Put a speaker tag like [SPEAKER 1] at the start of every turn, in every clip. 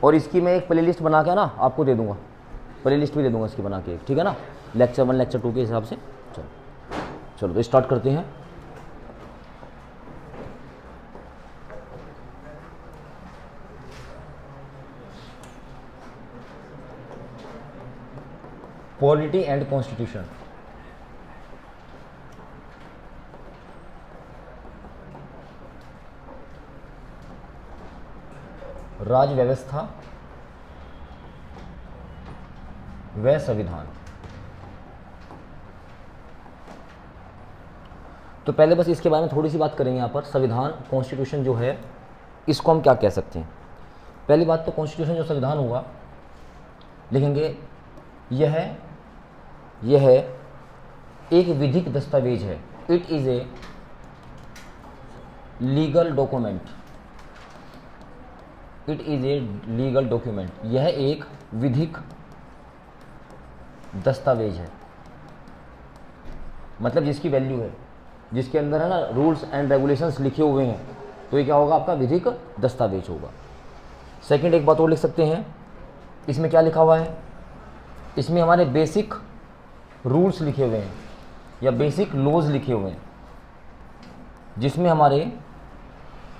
[SPEAKER 1] और इसकी मैं एक प्लेलिस्ट बना के ना आपको दे दूंगा, प्लेलिस्ट भी दे दूंगा इसकी बना के एक, ठीक है ना, लेक्चर 1 लेक्चर 2 के हिसाब से। चलो तो स्टार्ट करते हैं। Polity and constitution. राज्य व्यवस्था व संविधान। तो पहले बस इसके बारे में थोड़ी सी बात करेंगे यहाँ पर। संविधान, कॉन्स्टिट्यूशन जो है, इसको हम क्या कह सकते हैं। पहली बात तो कॉन्स्टिट्यूशन जो संविधान होगा, लिखेंगे यह एक विधिक दस्तावेज है। It is a legal document. It is a legal document. यह एक विधिक दस्तावेज है, मतलब जिसकी वैल्यू है, जिसके अंदर है ना रूल्स एंड रेगुलेशंस लिखे हुए हैं, तो ये क्या होगा, आपका विधिक दस्तावेज होगा। सेकंड एक बात और लिख सकते हैं, इसमें क्या लिखा हुआ है, इसमें हमारे बेसिक रूल्स लिखे हुए हैं या बेसिक लॉज लिखे हुए हैं, जिसमें हमारे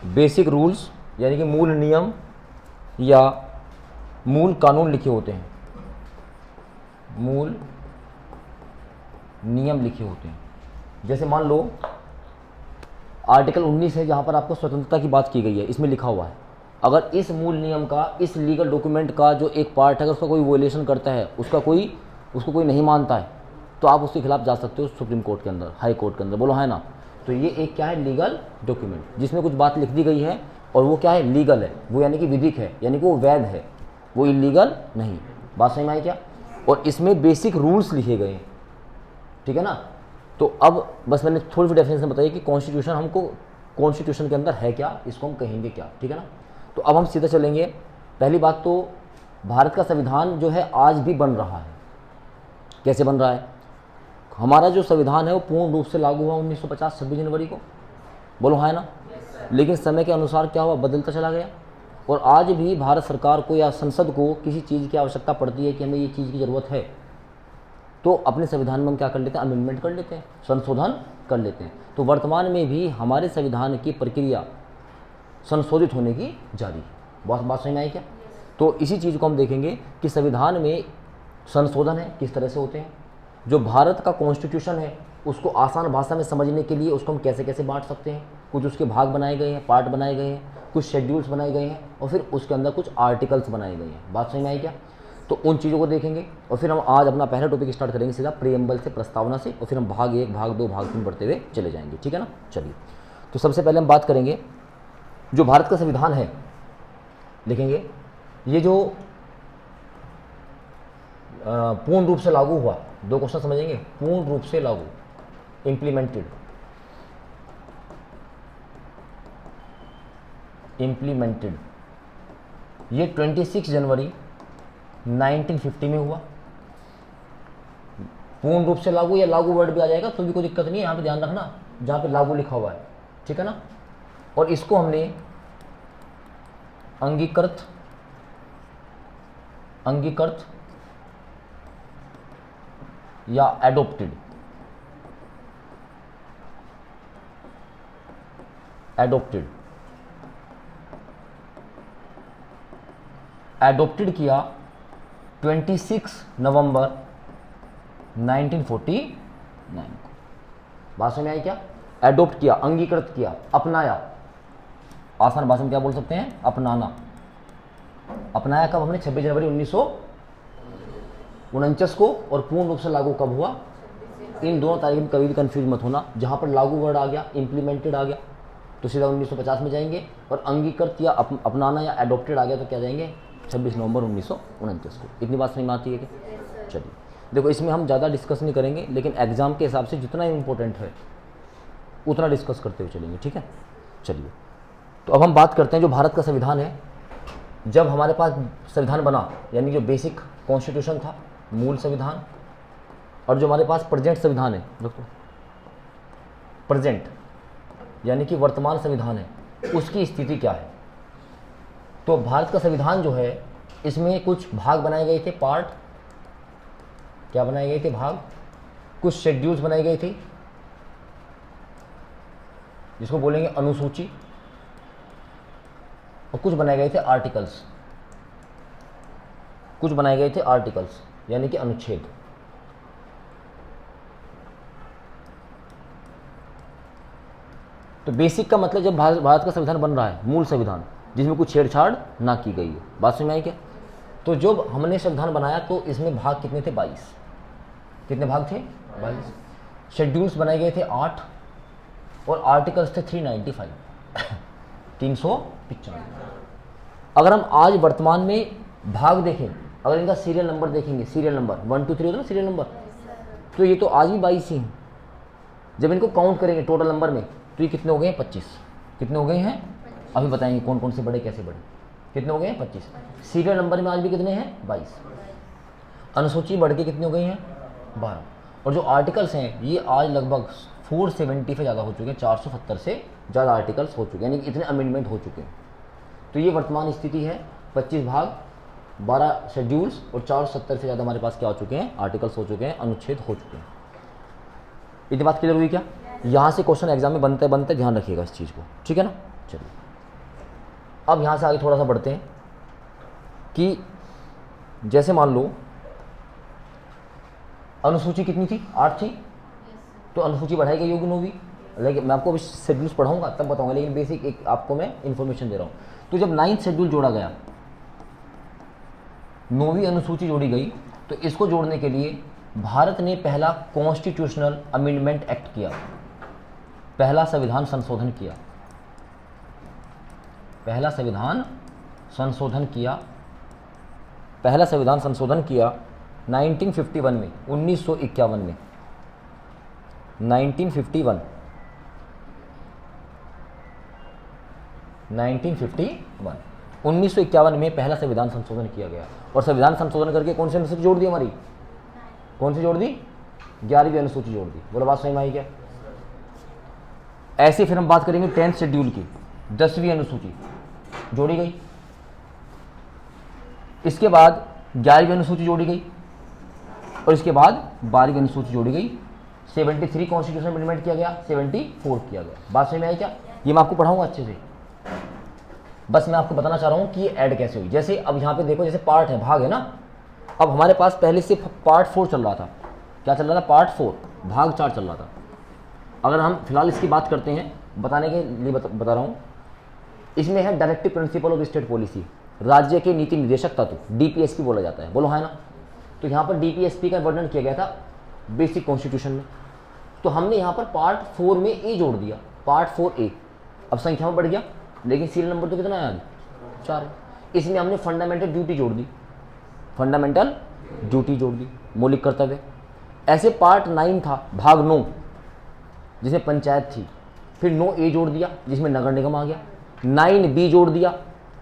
[SPEAKER 1] बेसिक रूल्स यानी कि मूल नियम या मूल कानून लिखे होते हैं, मूल नियम लिखे होते हैं। जैसे मान लो आर्टिकल 19 है, जहाँ पर आपको स्वतंत्रता की बात की गई है, इसमें लिखा हुआ है अगर इस मूल नियम का, इस लीगल डॉक्यूमेंट का जो एक पार्ट है, अगर उसका कोई वोलेशन करता है, उसको कोई नहीं मानता है, तो आप उसके खिलाफ जा सकते हो सुप्रीम कोर्ट के अंदर, हाई कोर्ट के अंदर, बोलो है ना। तो ये एक क्या है, लीगल डॉक्यूमेंट, जिसमें कुछ बात लिख दी गई है और वो क्या है, लीगल है, वो यानी कि विधिक है, यानी कि वो वैध है, वो इलीगल नहीं। बात समझ में आई क्या। और इसमें बेसिक रूल्स लिखे गए हैं, ठीक है ना। तो अब बस मैंने थोड़ी सी डेफिनेशन बताई कि कॉन्स्टिट्यूशन हमको, कॉन्स्टिट्यूशन के अंदर है क्या, इसको हम कहेंगे क्या, ठीक है ना। तो अब हम सीधे चलेंगे। पहली बात तो भारत का संविधान जो है आज भी बन रहा है। कैसे बन रहा है, हमारा जो संविधान है वो पूर्ण रूप से लागू हुआ 1950 26 जनवरी को, बोलो है ना। लेकिन समय के अनुसार क्या हुआ, बदलता चला गया। और आज भी भारत सरकार को या संसद को किसी चीज़ की आवश्यकता पड़ती है कि हमें ये चीज़ की ज़रूरत है, तो अपने संविधान में हम क्या कर लेते हैं, अमेंडमेंट कर लेते हैं, संशोधन कर लेते हैं। तो वर्तमान में भी हमारे संविधान की प्रक्रिया संशोधित होने की जारी है। बात समझ में आई क्या। तो इसी चीज़ को हम देखेंगे कि संविधान में संशोधन है किस तरह से होते हैं, जो भारत का कॉन्स्टिट्यूशन है उसको आसान भाषा में समझने के लिए उसको हम कैसे कैसे बांट सकते हैं। कुछ उसके भाग बनाए गए हैं, पार्ट बनाए गए हैं, कुछ शेड्यूल्स बनाए गए हैं, और फिर उसके अंदर कुछ आर्टिकल्स बनाए गए हैं। बात समझ में आई क्या। तो उन चीज़ों को देखेंगे और फिर हम आज अपना पहला टॉपिक स्टार्ट करेंगे सीधा प्रीएम्बल से, प्रस्तावना से, और फिर हम भाग 1 भाग 2 भाग 3 बढ़ते हुए चले जाएंगे, ठीक है ना। चलिए, तो सबसे पहले हम बात करेंगे जो भारत का संविधान है, लिखेंगे ये जो पूर्ण रूप से लागू हुआ, 2 क्वेश्चन समझेंगे। पूर्ण रूप से लागू, इम्प्लीमेंटेड, ये 26 जनवरी 1950 में हुआ। पूर्ण रूप से लागू या लागू वर्ड भी आ जाएगा तो भी कोई दिक्कत नहीं है, यहाँ पे ध्यान रखना जहाँ पे लागू लिखा हुआ है, ठीक है ना। और इसको हमने अंगीकृत या एडोप्टेड किया 26 नवंबर 1949 को। बात समझ में आई क्या। एडोप्ट किया, अंगीकृत किया, अपनाया, आसान भाषा में क्या बोल सकते हैं, अपनाना। अपनाया कब हमने, 26 जनवरी 1949 को। और पूर्ण रूप से लागू कब हुआ, इन दोनों तारीख में कभी भी कंफ्यूज मत होना। जहां पर लागू वर्ड आ गया, इम्प्लीमेंटेड आ गया, तो सीधा 1950 में जाएंगे, और अंगीकृत या अपनाना या एडोप्टेड आ गया तो क्या जाएंगे, 26 नवंबर 1949 को। इतनी बात समझ में आती है कि। चलिए देखो, इसमें हम ज़्यादा डिस्कस नहीं करेंगे, लेकिन एग्जाम के हिसाब से जितना इम्पोर्टेंट है उतना डिस्कस करते हुए चलेंगे, ठीक है। चलिए, तो अब हम बात करते हैं जो भारत का संविधान है। जब हमारे पास संविधान बना, यानी जो बेसिक कॉन्स्टिट्यूशन था, मूल संविधान, और जो हमारे पास प्रेजेंट संविधान है, दोस्तों प्रेजेंट यानी कि वर्तमान संविधान है, उसकी स्थिति क्या है। तो भारत का संविधान जो है इसमें कुछ भाग बनाए गए थे, पार्ट क्या बनाए गए थे, भाग, कुछ शेड्यूल्स बनाए गए थे जिसको बोलेंगे अनुसूची, और कुछ बनाए गए थे आर्टिकल्स, कुछ बनाए गए थे आर्टिकल्स यानी कि अनुच्छेद। तो बेसिक का मतलब जब भारत का संविधान बन रहा है, मूल संविधान जिसमें कुछ छेड़छाड़ ना की गई है, बात समझ में आई क्या? तो जब हमने संविधान बनाया तो इसमें भाग कितने थे, 22। कितने भाग थे, 22। शेड्यूल्स बनाए गए थे 8 और आर्टिकल्स थे 395 395। अगर हम आज वर्तमान में भाग देखें, अगर इनका सीरियल नंबर देखेंगे, सीरियल नंबर 1 2 3 होता है ना सीरियल नंबर, तो ये तो आज भी 22 ही हैं। जब इनको काउंट करेंगे टोटल नंबर में तो ये कितने हो गए हैं, 25। कितने हो गए हैं, अभी बताएंगे कौन कौन से बड़े कैसे बड़े। कितने हो गए हैं, 25। सीरियल नंबर में आज भी कितने हैं, 22। अनुसूची बढ़ के कितनी हो गई हैं, 12। और जो आर्टिकल्स हैं ये आज लगभग 470 से ज़्यादा हो चुके हैं, 470 से ज़्यादा आर्टिकल्स हो चुके हैं, यानी कि इतने अमेंडमेंट हो चुके हैं। तो ये वर्तमान स्थिति है, 25 भाग, 12 शेड्यूल्स और 470 से ज़्यादा हमारे पास क्या हो चुके हैं, आर्टिकल्स हो चुके हैं, अनुच्छेद हो चुके हैं। इतनी बात क्लियर हुई क्या? यहाँ से क्वेश्चन एग्जाम में बनते बनते ध्यान रखिएगा इस चीज़ को, ठीक है ना। चलिए अब यहाँ से आगे थोड़ा सा बढ़ते हैं कि जैसे मान लो अनुसूची कितनी थी, 8 थी, तो अनुसूची बढ़ाई गई होगी 9वीं। लेकिन मैं आपको शेड्यूल्स पढ़ाऊंगा तब बताऊंगा, लेकिन बेसिक एक आपको मैं इन्फॉर्मेशन दे रहा हूँ। तो जब 9th शेड्यूल जोड़ा गया, 9वीं अनुसूची जोड़ी गई, तो इसको जोड़ने के लिए भारत ने पहला कॉन्स्टिट्यूशनल अमेंडमेंट एक्ट किया, पहला संविधान संशोधन किया, पहला संविधान संशोधन किया, पहला संविधान संशोधन किया 1951 में, 1951 में, 1951 1951 में पहला संविधान संशोधन किया गया। और संविधान संशोधन करके कौन सी अनुसूची जोड़ दी हमारी, कौन सी जोड़ दी, 11वीं अनुसूची जोड़ दी। बोलो बात समझ में आई क्या? ऐसे फिर हम बात करेंगे 10th शेड्यूल की, 10वीं अनुसूची जोड़ी गई, इसके बाद 11वीं अनुसूची जोड़ी गई, और इसके बाद 12वीं अनुसूची जोड़ी गई। 73 कॉन्स्टिट्यूशन अमेंडमेंट किया गया, 74 किया गया। बात समझ में आई क्या? ये मैं आपको पढ़ाऊंगा अच्छे से, बस मैं आपको बताना चाह रहा हूँ कि ये ऐड कैसे हुई। जैसे अब यहाँ पे देखो, जैसे पार्ट है, भाग है ना, अब हमारे पास पहले से पार्ट 4 चल रहा था। क्या चल रहा था? पार्ट 4, भाग 4 चल रहा था। अगर हम फिलहाल इसकी बात करते हैं, बताने के लिए बता रहा हूँ, इसमें है directive principle of state policy, राज्य के नीति निर्देशक तत्व, डीपीएसपी बोला जाता है, बोलो है ना। तो यहाँ पर डीपीएसपी का वर्णन किया गया था बेसिक कॉन्स्टिट्यूशन में। तो हमने यहाँ पर पार्ट 4 में ए जोड़ दिया, पार्ट 4A। अब संख्या में बढ़ गया, लेकिन सीरियल नंबर तो कितना है आज, 4 है। इसमें हमने फंडामेंटल ड्यूटी जोड़ दी, फंडामेंटल ड्यूटी जोड़ दी, मौलिक कर्तव्य। ऐसे पार्ट 9 था, भाग 9, जिसमें पंचायत थी, फिर 9A जोड़ दिया जिसमें नगर निगम आ गया, 9B जोड़ दिया,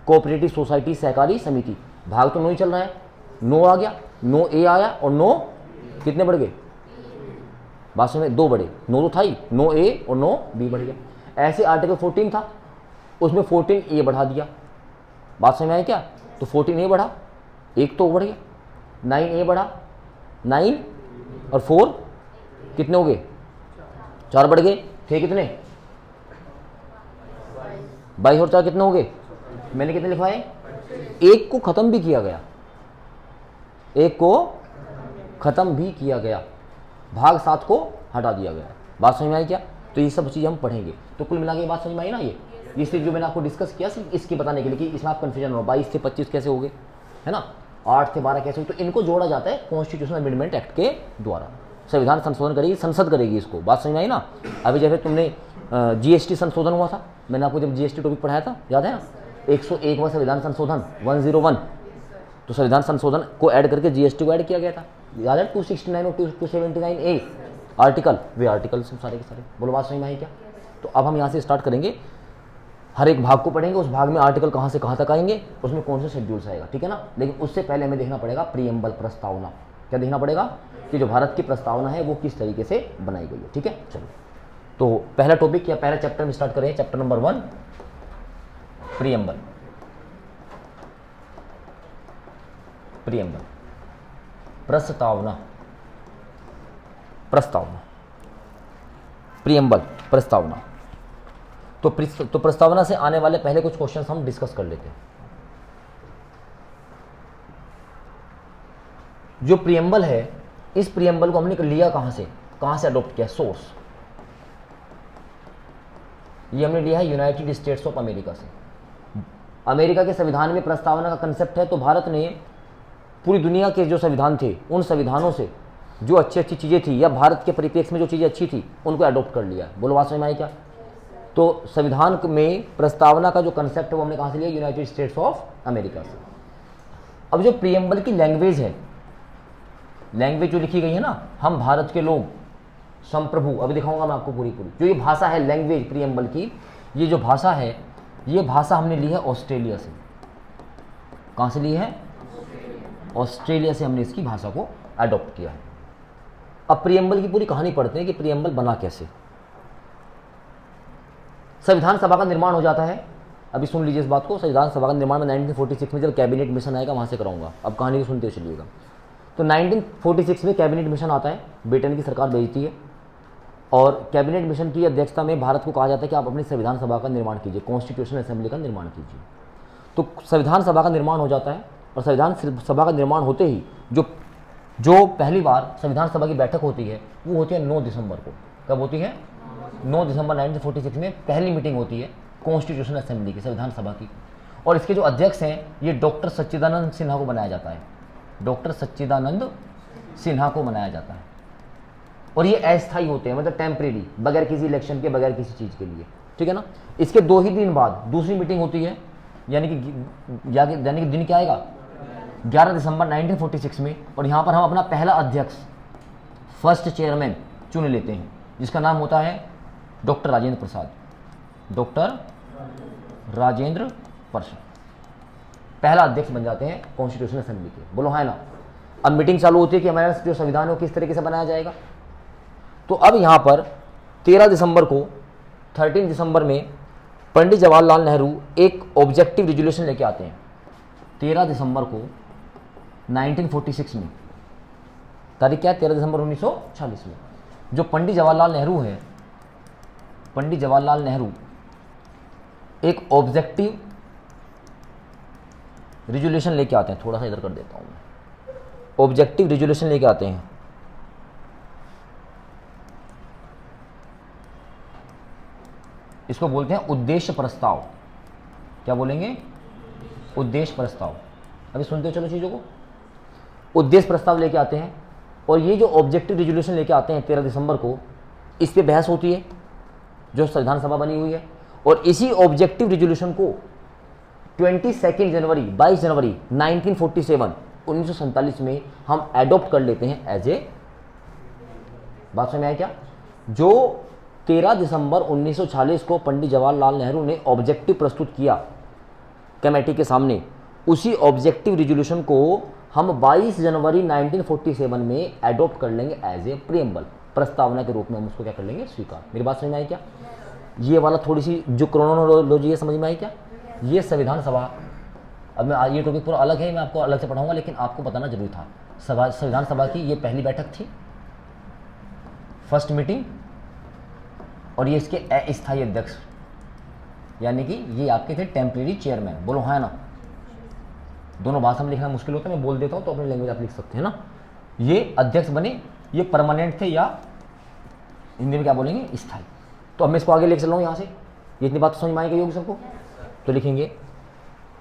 [SPEAKER 1] कोऑपरेटिव सोसाइटी सहकारी समिति। भाग तो 9 ही चल रहा है, 9 आ गया, 9A आया, और 9 कितने बढ़ गए, बात में 2 बढ़े, 9 तो था ही, 9A और 9B बढ़ गया। ऐसे आर्टिकल 14 था, उसमें 14A बढ़ा दिया। बात समझ में आई क्या? तो 14A बढ़ा, एक तो बढ़ गया, 9A बढ़ा, 9 और 4 कितने हो गए, 4 बढ़ गए, थे कितने, 22 और 4 कितने हो गए, मैंने कितने लिखवाए, एक को खत्म भी किया गया, एक को खत्म भी किया गया, भाग 7 को हटा दिया गया। बात समझ में आई क्या? तो ये सब चीज़ हम पढ़ेंगे। तो कुल मिला के बात समझ में आई ना। ये चीज़ जो मैंने आपको डिस्कस किया सिर्फ इसके बताने के लिए कि इसमें आप कन्फ्यूजन हो, 22 से 25 कैसे हो गए, है ना, 8 से 12 कैसे हो। तो इनको जोड़ा जाता है कॉन्स्टिट्यूशनल अमेंडमेंट एक्ट के द्वारा। संविधान संशोधन करेगी, संसद करेगी इसको। बात समझ में आई ना। अभी जैसे तुमने जीएसटी संशोधन हुआ था, मैंने आपको जब जीएसटी टॉपिक पढ़ाया था, याद है ना, 101वां संविधान संशोधन 101, तो संविधान संशोधन को ऐड करके जीएसटी को ऐड किया गया था, याद है, 269 और 279A आर्टिकल, वे आर्टिकल सारे के सारे। बोलो बात समझ में आई क्या? तो अब हम यहाँ से स्टार्ट करेंगे, हर एक भाग को पढ़ेंगे, उस भाग में आर्टिकल कहाँ से कहाँ तक आएंगे, उसमें कौन से शेड्यूल्स आएगा, ठीक है ना। लेकिन उससे पहले हमें देखना पड़ेगा प्रीएम्बल, प्रस्तावना। क्या देखना पड़ेगा कि जो भारत की प्रस्तावना है वो किस तरीके से बनाई गई है, ठीक है। चलो, तो पहला टॉपिक या पहला चैप्टर में स्टार्ट करें, चैप्टर नंबर 1 प्रीएम्बल। प्रियम्बल, प्रस्तावना, प्रस्तावना, प्रियम्बल, प्रस्तावना। तो प्रस्तावना से आने वाले पहले कुछ क्वेश्चंस हम डिस्कस कर लेते हैं। जो प्रियम्बल है, इस प्रियम्बल को हमने लिया कहां से अडॉप्ट किया? सोर्स, ये हमने लिया है यूनाइटेड स्टेट्स ऑफ अमेरिका से। अमेरिका के संविधान में प्रस्तावना का कंसेप्ट है, तो भारत ने पूरी दुनिया के जो संविधान थे उन संविधानों से जो अच्छी अच्छी चीज़ें थी या भारत के परिप्रेक्ष्य में जो चीज़ें अच्छी थी उनको अडॉप्ट कर लिया। बोलो बात समझ में आई क्या? तो संविधान में प्रस्तावना का जो कंसेप्ट है वो हमने कहाँ से लिया? यूनाइटेड स्टेट्स ऑफ अमेरिका से। अब जो प्रियम्बल की लैंग्वेज है, लैंग्वेज जो लिखी गई है ना, हम भारत के लोग संप्रभु, अभी दिखाऊंगा मैं आपको पूरी जो ये भाषा है लैंग्वेज प्रियम्बल की, ये जो भाषा है, ये भाषा हमने ली है ऑस्ट्रेलिया से। कहाँ से ली है? ऑस्ट्रेलिया से हमने इसकी भाषा को अडॉप्ट किया है। अब प्रियम्बल की पूरी कहानी पढ़ते हैं कि प्रियम्बल बना कैसे। संविधान सभा का निर्माण हो जाता है, अभी सुन लीजिए इस बात को। संविधान सभा का निर्माण में 1946 में जब कैबिनेट मिशन आएगा वहाँ से कराऊंगा, अब कहानी को सुनते चलिएगा। तो 1946 में कैबिनेट मिशन आता है, ब्रिटेन की सरकार भेजती है, और कैबिनेट मिशन की अध्यक्षता में भारत को कहा जाता है कि आप अपनी संविधान सभा का निर्माण कीजिए, कॉन्स्टिट्यूशनल असेंबली का निर्माण कीजिए। तो संविधान सभा का निर्माण हो जाता है, और संविधान सभा का निर्माण होते ही जो पहली बार संविधान सभा की बैठक होती है वो होती है 9 दिसंबर को। कब होती है? 9 दिसंबर 1946 में पहली मीटिंग होती है कॉन्स्टिट्यूशनल असेंबली की, संविधान सभा की। और इसके जो अध्यक्ष हैं ये डॉक्टर सच्चिदानंद सिन्हा को बनाया जाता है, डॉक्टर सच्चिदानंद सिन्हा को बनाया जाता है। और ये अस्थायी होते हैं, मतलब टेम्परेरी, बगैर किसी इलेक्शन के, बगैर किसी चीज़ के लिए, ठीक है ना। इसके 2 ही दिन बाद दूसरी मीटिंग होती है, यानी कि दिन क्या आएगा? 11 दिसंबर 1946 में। और यहाँ पर हम अपना पहला अध्यक्ष, फर्स्ट चेयरमैन चुन लेते हैं, जिसका नाम होता है डॉक्टर राजेंद्र प्रसाद। डॉक्टर राजेंद्र प्रसाद पहला अध्यक्ष बन जाते हैं कॉन्स्टिट्यूशनल असेंबली के। बोलो है ना। अब मीटिंग चालू होती है कि हमारा जो संविधान है किस तरीके से बनाया जाएगा। तो अब यहाँ पर 13 दिसंबर में पंडित जवाहरलाल नेहरू एक ऑब्जेक्टिव रिजोल्यूशन लेके आते हैं। 13 दिसंबर को 1946 में, तारीख क्या है? 13 दिसंबर 1946 में जो पंडित जवाहरलाल नेहरू है, पंडित जवाहरलाल नेहरू एक ऑब्जेक्टिव रिजोल्यूशन लेके आते हैं। थोड़ा सा इधर कर देता हूँ, ऑब्जेक्टिव रिजोल्यूशन लेके आते हैं। इसको बोलते हैं उद्देश्य प्रस्ताव। क्या बोलेंगे? उद्देश्य प्रस्ताव। अभी सुनते हो चलो चीज़ों को। उद्देश्य प्रस्ताव लेके आते हैं, और ये जो ऑब्जेक्टिव रिजोल्यूशन लेके आते हैं 13 दिसंबर को, इस पे बहस होती है जो संविधान सभा बनी हुई है। और इसी ऑब्जेक्टिव रिजोल्यूशन को 22 जनवरी 1947 में हम एडॉप्ट कर लेते हैं एज ए, बात समझ में आया क्या? जो 13 दिसंबर 1946 को पंडित जवाहरलाल नेहरू ने ऑब्जेक्टिव प्रस्तुत किया कमेटी के सामने, उसी ऑब्जेक्टिव रिजोल्यूशन को हम 22 जनवरी 1947 में एडॉप्ट कर लेंगे एज ए प्रियम्बल, प्रस्तावना के रूप में हम उसको क्या कर लेंगे? स्वीकार। मेरी बात समझ में आई क्या? ये वाला थोड़ी सी जो क्रोनोलॉजी है समझ में आई क्या? ये संविधान सभा, अब मैं ये टॉपिक पूरा अलग है, मैं आपको अलग से पढ़ाऊंगा, लेकिन आपको बताना जरूरी था। संविधान सभा की ये पहली बैठक थी, फर्स्ट मीटिंग, और ये इसके अस्थायी अध्यक्ष, यानी कि ये आपके थे टेम्परेरी चेयरमैन। बोलो हाँ ना। दोनों भाषा में लिखना मुश्किल होता है, मैं बोल देता हूँ तो अपनी लैंग्वेज आप लिख सकते हैं ना। ये अध्यक्ष बने, ये परमानेंट थे, या हिंदी में क्या बोलेंगे? स्थायी। तो अब मैं इसको आगे लेकर चल रहा हूँ यहाँ से। ये इतनी बात तो समझ में आएगी होगी सबको। तो लिखेंगे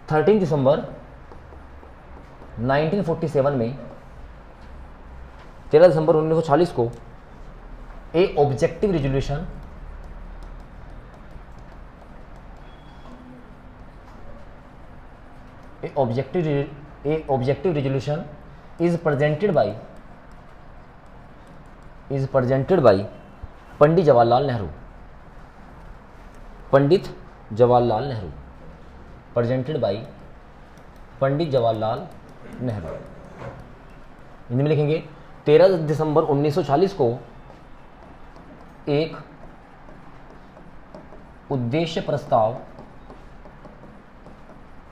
[SPEAKER 1] 13 दिसंबर 1947 में, 13 दिसंबर 1940 को a objective resolution objective resolution is presented by Pandit Jawaharlal Nehru. Pandit Jawaharlal Nehru, presented by Pandit Jawaharlal Nehru. Hindi में लिखेंगे 13 दिसंबर 1940 को एक उद्देश्य प्रस्ताव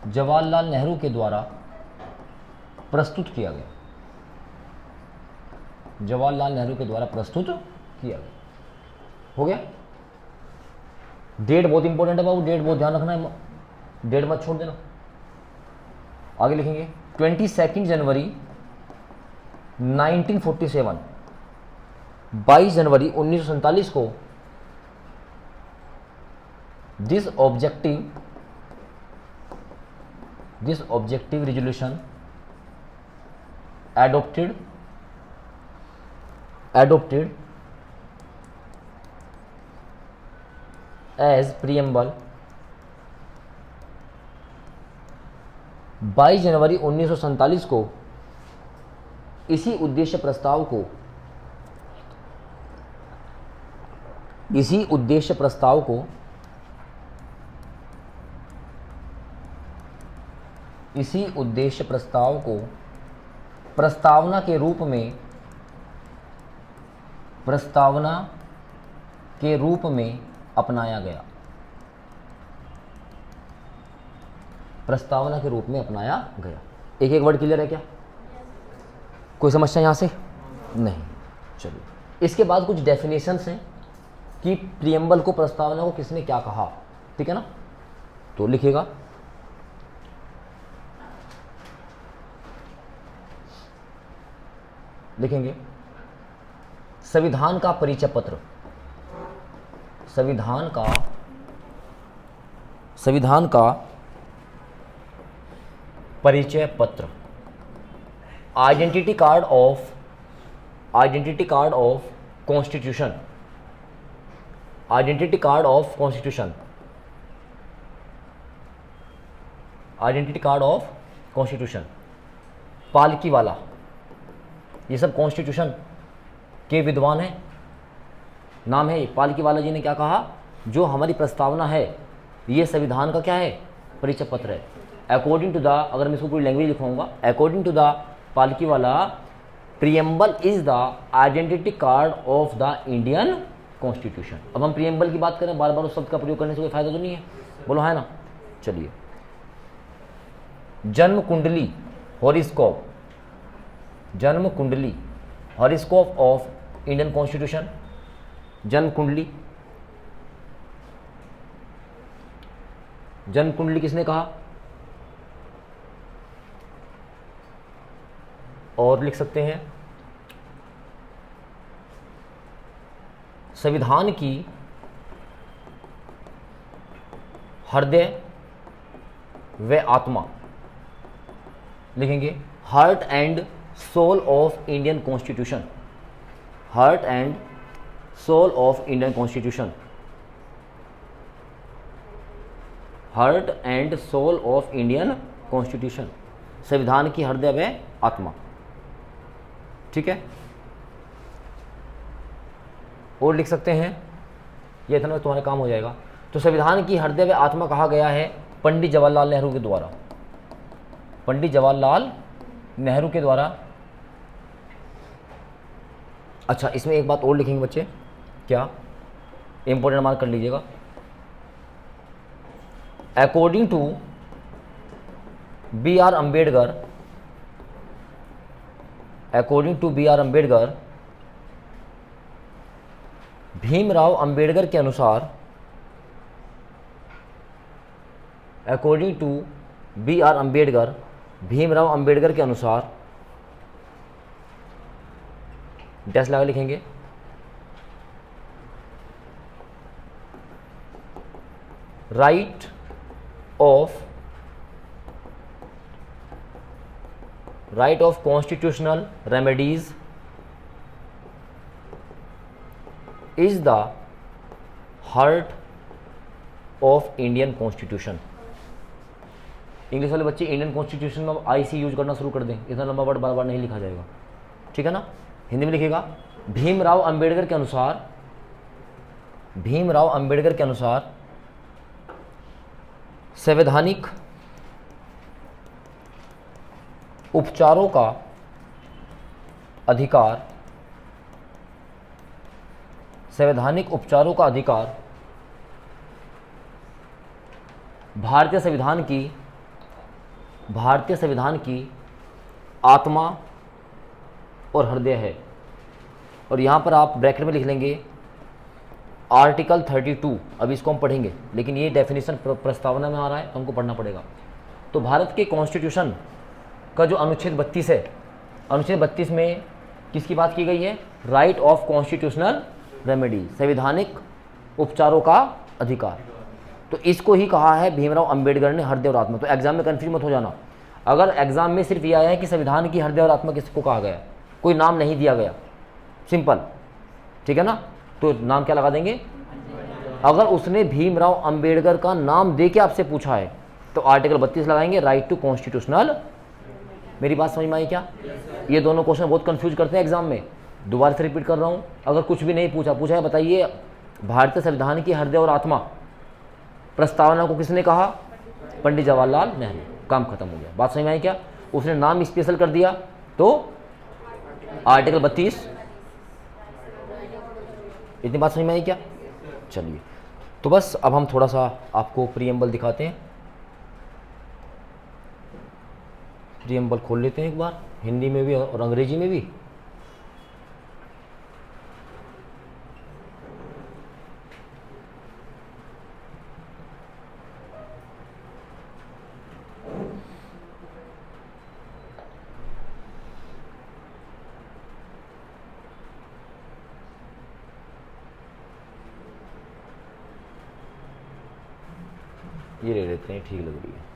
[SPEAKER 1] जवाहरलाल नेहरू के द्वारा प्रस्तुत किया गया, जवाहरलाल नेहरू के द्वारा प्रस्तुत किया गया। हो गया। डेट बहुत इंपॉर्टेंट है बाबू, डेट बहुत ध्यान रखना है, डेट मत छोड़ देना। आगे लिखेंगे 22 जनवरी 1947, 22 जनवरी 1947 को this objective resolution adopted as preamble 22 जनवरी 1947 को इसी उद्देश्य प्रस्ताव को प्रस्तावना के रूप में अपनाया गया। प्रस्तावना के रूप में अपनाया गया। एक एक वर्ड क्लियर है क्या? कोई समस्या यहां से? नहीं। चलिए, इसके बाद कुछ डेफिनेशंस हैं कि प्रियम्बल को, प्रस्तावना को किसने क्या कहा। ठीक है ना? तो लिखिएगा, लिखेंगे संविधान का परिचय पत्र, संविधान परिचय पत्र, identity card of constitution, identity card of constitution, पालकी वाला, ये सब कॉन्स्टिट्यूशन के विद्वान हैं, नाम है। पालकी वाला जी ने क्या कहा? जो हमारी प्रस्तावना है ये संविधान का क्या है? परिचय पत्र है। अकॉर्डिंग टू द, अगर मैं इसको पूरी लैंग्वेज लिखवाऊंगा, अकॉर्डिंग टू द पालकी वाला, preamble is the identity card of the Indian constitution. अब हम प्रियम्बल की बात करें, बार बार उस शब्द का प्रयोग करने से कोई फायदा तो नहीं है, बोलो है ना? चलिए, जन्म कुंडली हॉरोस्कोप, जन्म कुंडली हॉरोस्कोप ऑफ इंडियन कॉन्स्टिट्यूशन, जन्म कुंडली किसने कहा? और लिख सकते हैं संविधान की हृदय व आत्मा, लिखेंगे heart and soul of Indian constitution, heart and soul of Indian constitution, heart and soul of Indian constitution, संविधान की हृदय व आत्मा। ठीक है? और लिख सकते हैं, ये इतना तुम्हारा काम हो जाएगा। तो संविधान की हृदय व आत्मा कहा गया है पंडित जवाहरलाल नेहरू के द्वारा, पंडित जवाहरलाल नेहरू के द्वारा। अच्छा, इसमें एक बात और लिखेंगे बच्चे, क्या इंपॉर्टेंट मार्क कर लीजिएगा। According to B R Ambedkar, according to B R Ambedkar, Bhimrao Ambedkar के अनुसार, according to B R Ambedkar, Bhimrao Ambedkar के अनुसार, डैश लगा लिखेंगे, right of constitutional remedies is the heart of Indian constitution. English वाले बच्चे इंडियन कॉन्स्टिट्यूशन में आईसी यूज करना शुरू कर दें, इतना लंबा वर्ड बार बार नहीं लिखा जाएगा। ठीक है ना? हिंदी में लिखेगा, भीमराव अंबेडकर के अनुसार, भीमराव अंबेडकर के अनुसार संवैधानिक उपचारों का अधिकार, संवैधानिक उपचारों का अधिकार भारतीय संविधान की आत्मा और हृदय है। और यहाँ पर आप ब्रैकेट में लिख लेंगे आर्टिकल 32, अभी इसको हम पढ़ेंगे, लेकिन ये डेफिनेशन प्रस्तावना में आ रहा है तो हमको पढ़ना पड़ेगा। तो भारत के कॉन्स्टिट्यूशन का जो अनुच्छेद 32 है, अनुच्छेद 32 में किसकी बात की गई है? राइट ऑफ कॉन्स्टिट्यूशनल रेमेडी, संवैधानिक उपचारों का अधिकार। तो इसको ही कहा है भीमराव अंबेडकर ने हृदय और आत्मा। तो एग्जाम में कन्फ्यूज मत हो जाना, अगर एग्जाम में सिर्फ ये आया है कि संविधान की हृदय और आत्मा किसको कहा गया, कोई नाम नहीं दिया गया, सिंपल, ठीक है ना, तो नाम क्या लगा देंगे? अगर उसने भीमराव अंबेडकर का नाम दे के आपसे पूछा है तो आर्टिकल 32 लगाएंगे, राइट टू कॉन्स्टिट्यूशनल। मेरी बात समझ में आई क्या? ये दोनों क्वेश्चन बहुत कंफ्यूज करते हैं एग्जाम में। दोबारा से रिपीट कर रहा हूँ, अगर कुछ भी नहीं पूछा है, बताइए भारतीय संविधान की हृदय और आत्मा प्रस्तावना को किसने कहा? पंडित जवाहरलाल नेहरू। काम खत्म हो गया। बात समझ में आई क्या? उसने नाम स्पेशल कर दिया तो आर्टिकल 32। इतनी बात समझ में आई क्या? चलिए, तो बस अब हम थोड़ा सा आपको प्रीएम्बल दिखाते हैं। प्रीएम्बल खोल लेते हैं एक बार, हिंदी में भी और अंग्रेजी में भी। ये ले लेते हैं, ठीक लग रही है।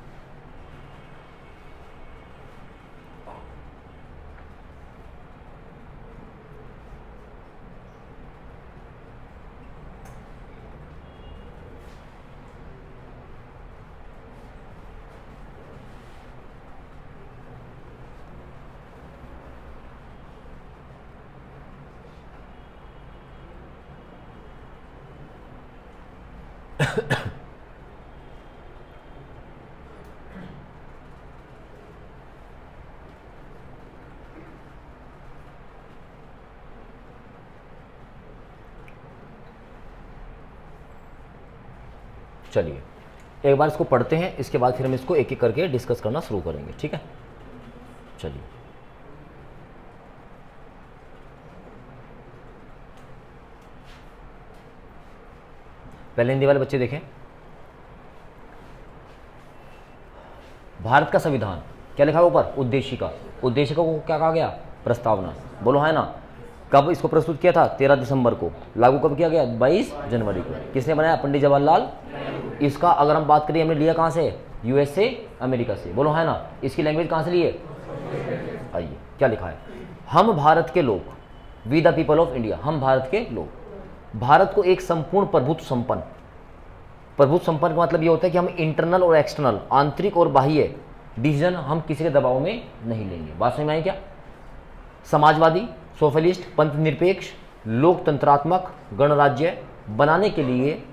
[SPEAKER 1] चलिए एक बार इसको पढ़ते हैं, इसके बाद फिर हम इसको एक एक करके डिस्कस करना शुरू करेंगे, ठीक है? चलिए, पहले हिंदी वाले बच्चे देखें। भारत का संविधान क्या लिखा है ऊपर? उद्देशिका। उद्देशिका को क्या कहा गया? प्रस्तावना। बोलो है ना। कब इसको प्रस्तुत किया था? 13 दिसंबर को। लागू कब किया गया? 22 जनवरी को। किसने बनाया? पंडित जवाहरलाल। इसका अगर हम बात करें, हमने लिया कहाँ से? यूएसए, अमेरिका से। बोलो है ना। इसकी लैंग्वेज कहाँ से लिए? आइए क्या लिखा है? हम भारत के लोग, we the people of India, हम भारत के लोग, भारत को एक संपूर्ण प्रभुत्व संपन्न, प्रभुत्व संपन्न का मतलब ये होता है कि हम इंटरनल और एक्सटर्नल, आंतरिक और बाह्य डिसीजन हम किसी के दबाव में नहीं लेंगे। बात समझ में आई क्या? समाजवादी, सोशलिस्ट, पंथ निरपेक्ष, लोकतंत्रात्मक गणराज्य बनाने के लिए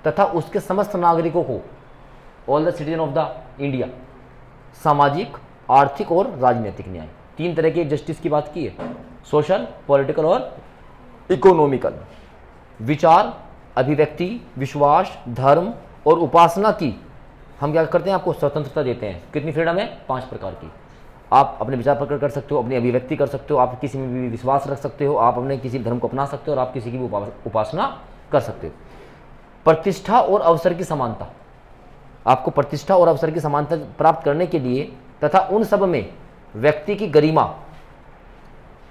[SPEAKER 1] तथा उसके समस्त नागरिकों को, all the citizen of the India, सामाजिक, आर्थिक और राजनीतिक न्याय, 3 तरह के जस्टिस की बात की है, सोशल, पॉलिटिकल और इकोनॉमिकल। विचार, अभिव्यक्ति, विश्वास, धर्म और उपासना की हम क्या करते हैं? आपको स्वतंत्रता देते हैं। कितनी फ्रीडम है? 5 प्रकार की। आप अपने विचार प्रकट कर सकते हो, अपनी अभिव्यक्ति कर सकते हो, आप किसी में भी विश्वास रख सकते हो, आप अपने किसी धर्म को अपना सकते हो और आप किसी की भी उपासना कर सकते हो। प्रतिष्ठा और अवसर की समानता, आपको प्रतिष्ठा और अवसर की समानता प्राप्त करने के लिए तथा उन सब में व्यक्ति की गरिमा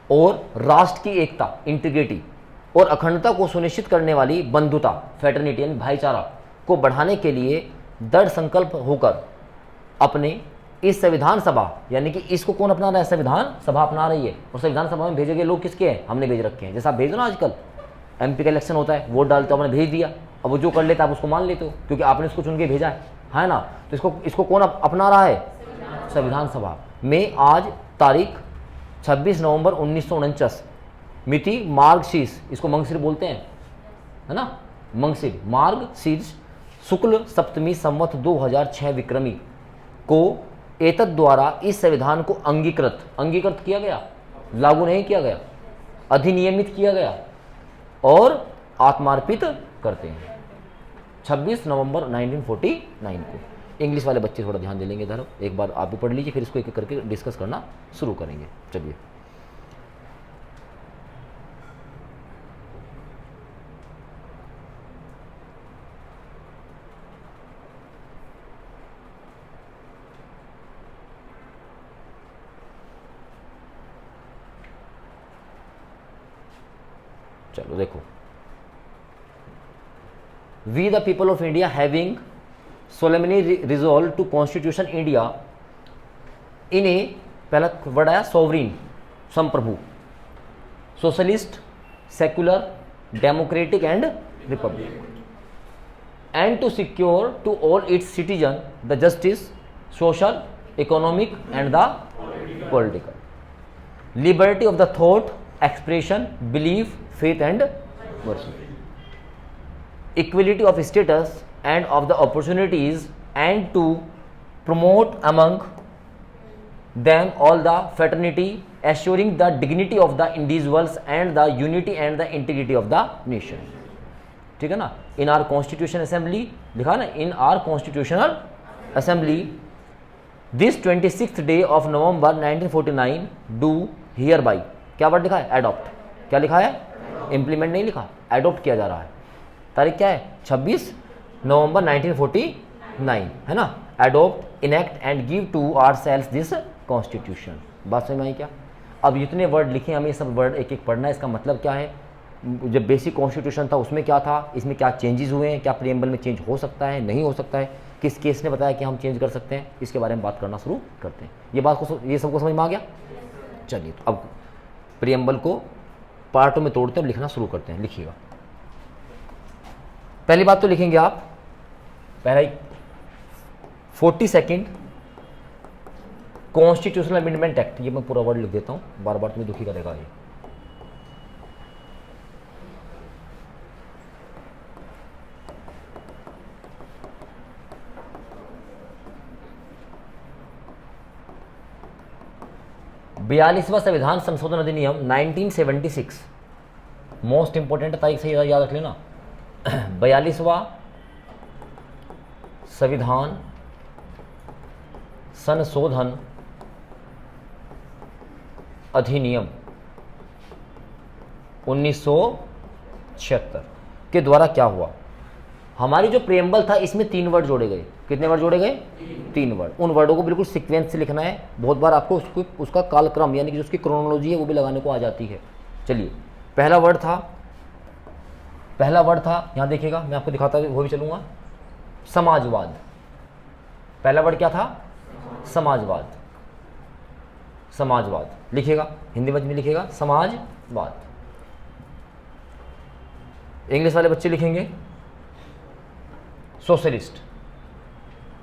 [SPEAKER 1] और राष्ट्र की एकता, इंटीग्रिटी और अखंडता को सुनिश्चित करने वाली बंधुता, फ्रेटर्निटी यानी भाईचारा को बढ़ाने के लिए दृढ़ संकल्प होकर अपने इस संविधान सभा, यानी कि इसको कौन अपना रहा है? संविधान सभा अपना रही है। और संविधान सभा में भेजे गए लोग किसके हैं? हमने भेज रखे हैं। जैसा आप भेजो ना, आजकल एमपी का इलेक्शन होता है, वोट डालते हो, आपने भेज दिया, अब वो जो कर लेता है आप उसको मान लेते हो क्योंकि आपने उसको चुन के भेजा है ना। तो इसको कौन अपना रहा है? संविधान सभा में आज तारीख 26 नवंबर 1949, मिति मार्गशीर्ष, इसको मंगशीर बोलते हैं, है ना, मंगशीर, मार्गशीर्ष शुक्ल सप्तमी संवत 2006 विक्रमी को एतद द्वारा इस संविधान को अंगीकृत किया गया, लागू नहीं किया गया, अधिनियमित किया गया और आत्मार्पित करते हैं 26 नवंबर 1949 को। इंग्लिश वाले बच्चे थोड़ा ध्यान दे लेंगे इधर, एक बार आप भी पढ़ लीजिए, फिर इसको एक एक करके डिस्कस करना शुरू करेंगे। चलिए, चलो देखो, we the people of India having solemnly resolve to constitution India in a, पहला वर्ड आया सोवरीन, संप्रभु, socialist, secular, democratic and republic, and to secure to all its citizen the justice, social, economic and the political liberty of the thought, expression, belief, faith and worship, equality of status and of the opportunities, and to promote among them all the fraternity, assuring the dignity of the individuals and the unity and the integrity of the nation। ठीक है ना। इन are constitution assembly लिखा ना, इन are constitutional assembly this 26th day of November 1949 do here by, क्या word लिखा है, adopt, क्या लिखा है, इम्प्लीमेंट नहीं लिखा, एडॉप्ट किया जा रहा है। तारीख क्या है, 26 नवंबर 1949, है ना। Adopt, enact and give to ourselves this constitution. बात समझ में आई क्या। अब इतने वर्ड लिखे, हमें सब वर्ड एक एक पढ़ना है। इसका मतलब क्या है, जब बेसिक कॉन्स्टिट्यूशन था उसमें क्या था, इसमें क्या चेंजेस हुए हैं, क्या प्रीएम्बल में चेंज हो सकता है, नहीं हो सकता है, किस केस ने बताया कि हम चेंज कर सकते हैं, इसके बारे में बात करना शुरू करते हैं। ये बात को, ये सबको समझ में आ गया। चलिए, तो अब प्रीएम्बल को पार्टों में तोड़ते हैं, लिखना शुरू करते हैं। लिखिएगा, पहली बात तो लिखेंगे आप, पहला 42nd कॉन्स्टिट्यूशनल अमेंडमेंट एक्ट। ये मैं पूरा वर्ड लिख देता हूं, बार बार तुम्हें दुखी करेगा ये। बयालीसवां संविधान संशोधन अधिनियम 1976, मोस्ट इंपोर्टेंट तारीख से याद रख लेना। 42वां संविधान संशोधन अधिनियम 1976 के द्वारा क्या हुआ, हमारी जो प्रेम्बल था इसमें 3 वर्ड जोड़े गए। कितने वर्ड जोड़े गए, 3 वर्ड। उन वर्डों को बिल्कुल सीक्वेंस से लिखना है। बहुत बार आपको उसका कालक्रम यानी कि जो उसकी क्रोनोलॉजी है वो भी लगाने को आ जाती है। चलिए, पहला वर्ड था, यहाँ देखिएगा, मैं आपको दिखाता वो भी चलूँगा, समाजवाद। पहला वर्ड क्या था, समाजवाद। समाजवाद लिखिएगा, हिंदी में लिखिएगा समाजवाद। इंग्लिश वाले बच्चे लिखेंगे सोशलिस्ट।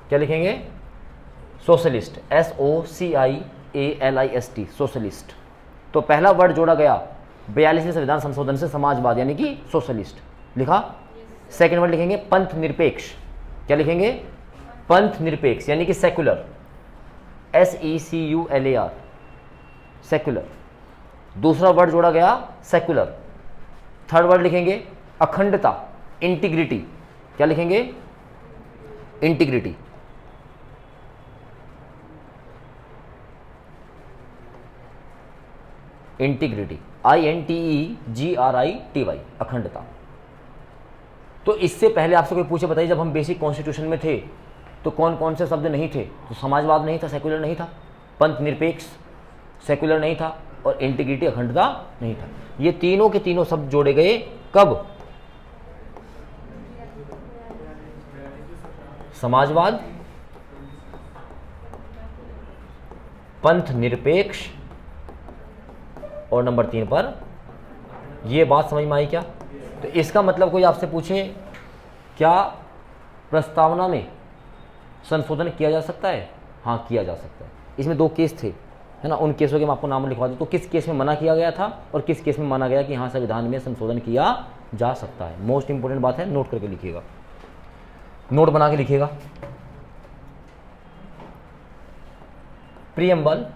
[SPEAKER 1] क्या लिखेंगे, सोशलिस्ट, SOCIALIST, सोशलिस्ट। तो पहला वर्ड जोड़ा गया 42वें संविधान संशोधन से, समाजवाद यानी कि सोशलिस्ट लिखा। सेकंड वर्ड लिखेंगे पंथ निरपेक्ष। क्या लिखेंगे, पंथ निरपेक्ष यानी कि सेक्युलर, SECULAR, सेक्युलर। दूसरा वर्ड जोड़ा गया सेक्युलर। थर्ड वर्ड लिखेंगे अखंडता, इंटीग्रिटी। क्या लिखेंगे, इंटीग्रिटी। इंटीग्रिटी, INTEGRITY, अखंडता। तो इससे पहले आपसे कोई पूछे, बताइए, जब हम बेसिक कॉन्स्टिट्यूशन में थे तो कौन कौन से शब्द नहीं थे, तो समाजवाद नहीं था, सेक्युलर नहीं था, पंथ निरपेक्ष सेक्युलर नहीं था, और इंटीग्रिटी अखंडता नहीं था। ये तीनों के तीनों शब्द जोड़े गए कब, समाजवाद, पंथ निरपेक्ष, और नंबर 3 पर। ये बात समझ में आई क्या। तो इसका मतलब कोई आपसे पूछे क्या प्रस्तावना में संशोधन किया जा सकता है, हाँ किया जा सकता है। इसमें 2 केस थे, है ना, उन केसों के मैं आपको नाम लिखवा दूँ। तो किस केस में मना किया गया था और किस केस में माना गया कि हाँ संविधान में संशोधन किया जा सकता है। मोस्ट इंपोर्टेंट बात है, नोट करके लिखिएगा, नोट बना के लिखिएगा। Preamble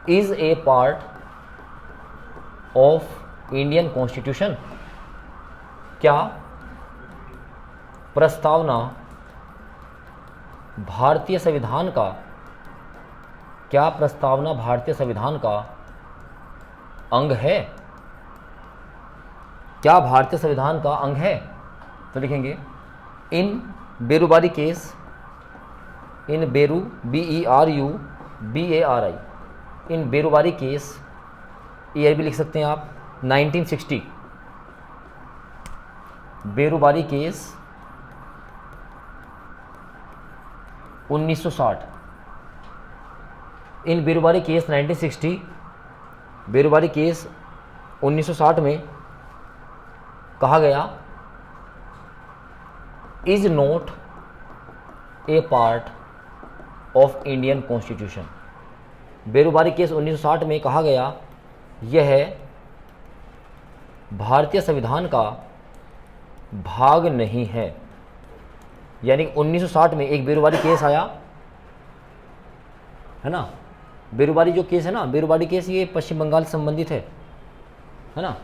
[SPEAKER 1] is a part of Indian constitution. क्या प्रस्तावना भारतीय संविधान का, क्या प्रस्तावना भारतीय संविधान का अंग है? क्या भारतीय संविधान का अंग है? तो लिखेंगे इन बेरुबारी केस, इन बेरू BERUBARI, इन बेरुबारी केस, ईयर भी लिख सकते हैं आप 1960, बेरुबारी केस 1960, इन बेरुबारी केस 1960, बेरुबारी केस 1960 में कहा गया is not a part of Indian constitution. Berubari case 1960 में कहा गया यह भारतीय संविधान का भाग नहीं है। यानी 1960 में एक बेरुबारी केस आया है ना। बेरुबारी जो केस है ना, बेरुबारी केस ये पश्चिम बंगाल से संबंधित है ना।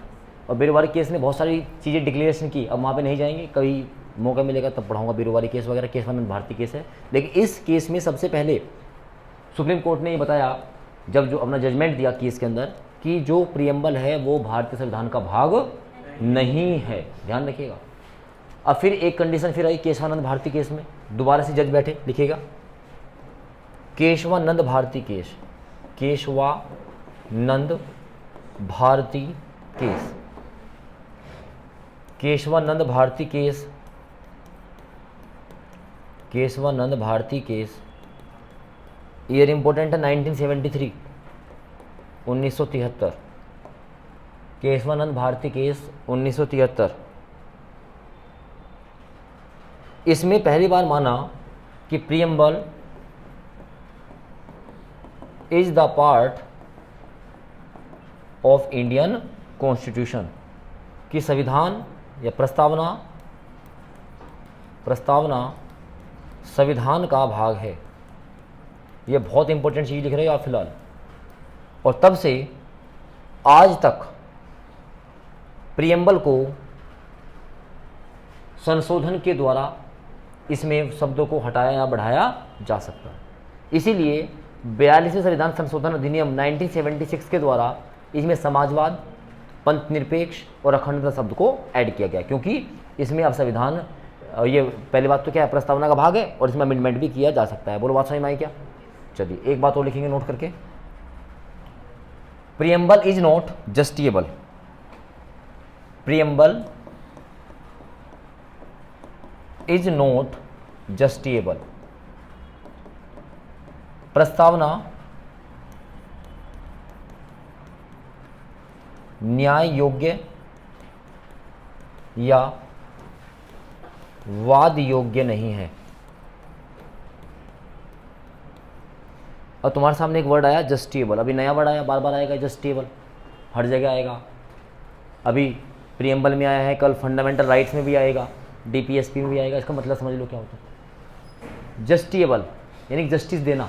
[SPEAKER 1] और बेरुबारी केस ने बहुत सारी चीज़ें डिक्लेरेशन की, अब वहाँ पे नहीं जाएंगे, कभी मौका मिलेगा तब पढ़ाऊंगा बेरुबारी केस वगैरह, केस वन भारतीय केस है। लेकिन इस केस में सबसे पहले सुप्रीम कोर्ट ने ये बताया, जब जो अपना जजमेंट दिया केस के अंदर, कि जो प्रियम्बल है वो भारतीय संविधान का भाग नहीं है। ध्यान रखिएगा। अब फिर एक कंडीशन फिर आई केशवानंद भारती केस में, दोबारा से जज बैठे, लिखिएगा Keshavananda Bharati case, Keshavananda Bharati case, Keshavananda Bharati case, Keshavananda Bharati case, year important है 1973, 1973, केशवानंद भारती केस 1973। इसमें पहली बार माना कि preamble is the part of Indian constitution, कि संविधान या प्रस्तावना संविधान का भाग है। यह बहुत इंपॉर्टेंट चीज़ लिख रहे हो आप फिलहाल। और तब से आज तक प्रियम्बल को संशोधन के द्वारा इसमें शब्दों को हटाया या बढ़ाया जा सकता है। इसीलिए 42वें संविधान संशोधन अधिनियम 1976 के द्वारा इसमें समाजवाद, पंथ निरपेक्ष और अखंडता शब्द को ऐड किया गया, क्योंकि इसमें अब संविधान, ये पहली बात तो क्या है, प्रस्तावना का भाग है और इसमें अमेंडमेंट भी किया जा सकता है। बोलो बात समझ में आई क्या? चलिए एक बात और लिखेंगे नोट करके, preamble is not justiciable, preamble is not justiciable, प्रस्तावना न्याय योग्य या वाद योग्य नहीं है। और तुम्हारे सामने एक वर्ड आया जस्टिएबल, अभी नया वर्ड आया, बार बार आएगा जस्टिएबल, हर जगह आएगा। अभी प्रियम्बल में आया है, कल फंडामेंटल राइट्स में भी आएगा, DPSP में भी आएगा। इसका मतलब समझ लो क्या होता है। जस्टिएबल यानी जस्टिस देना,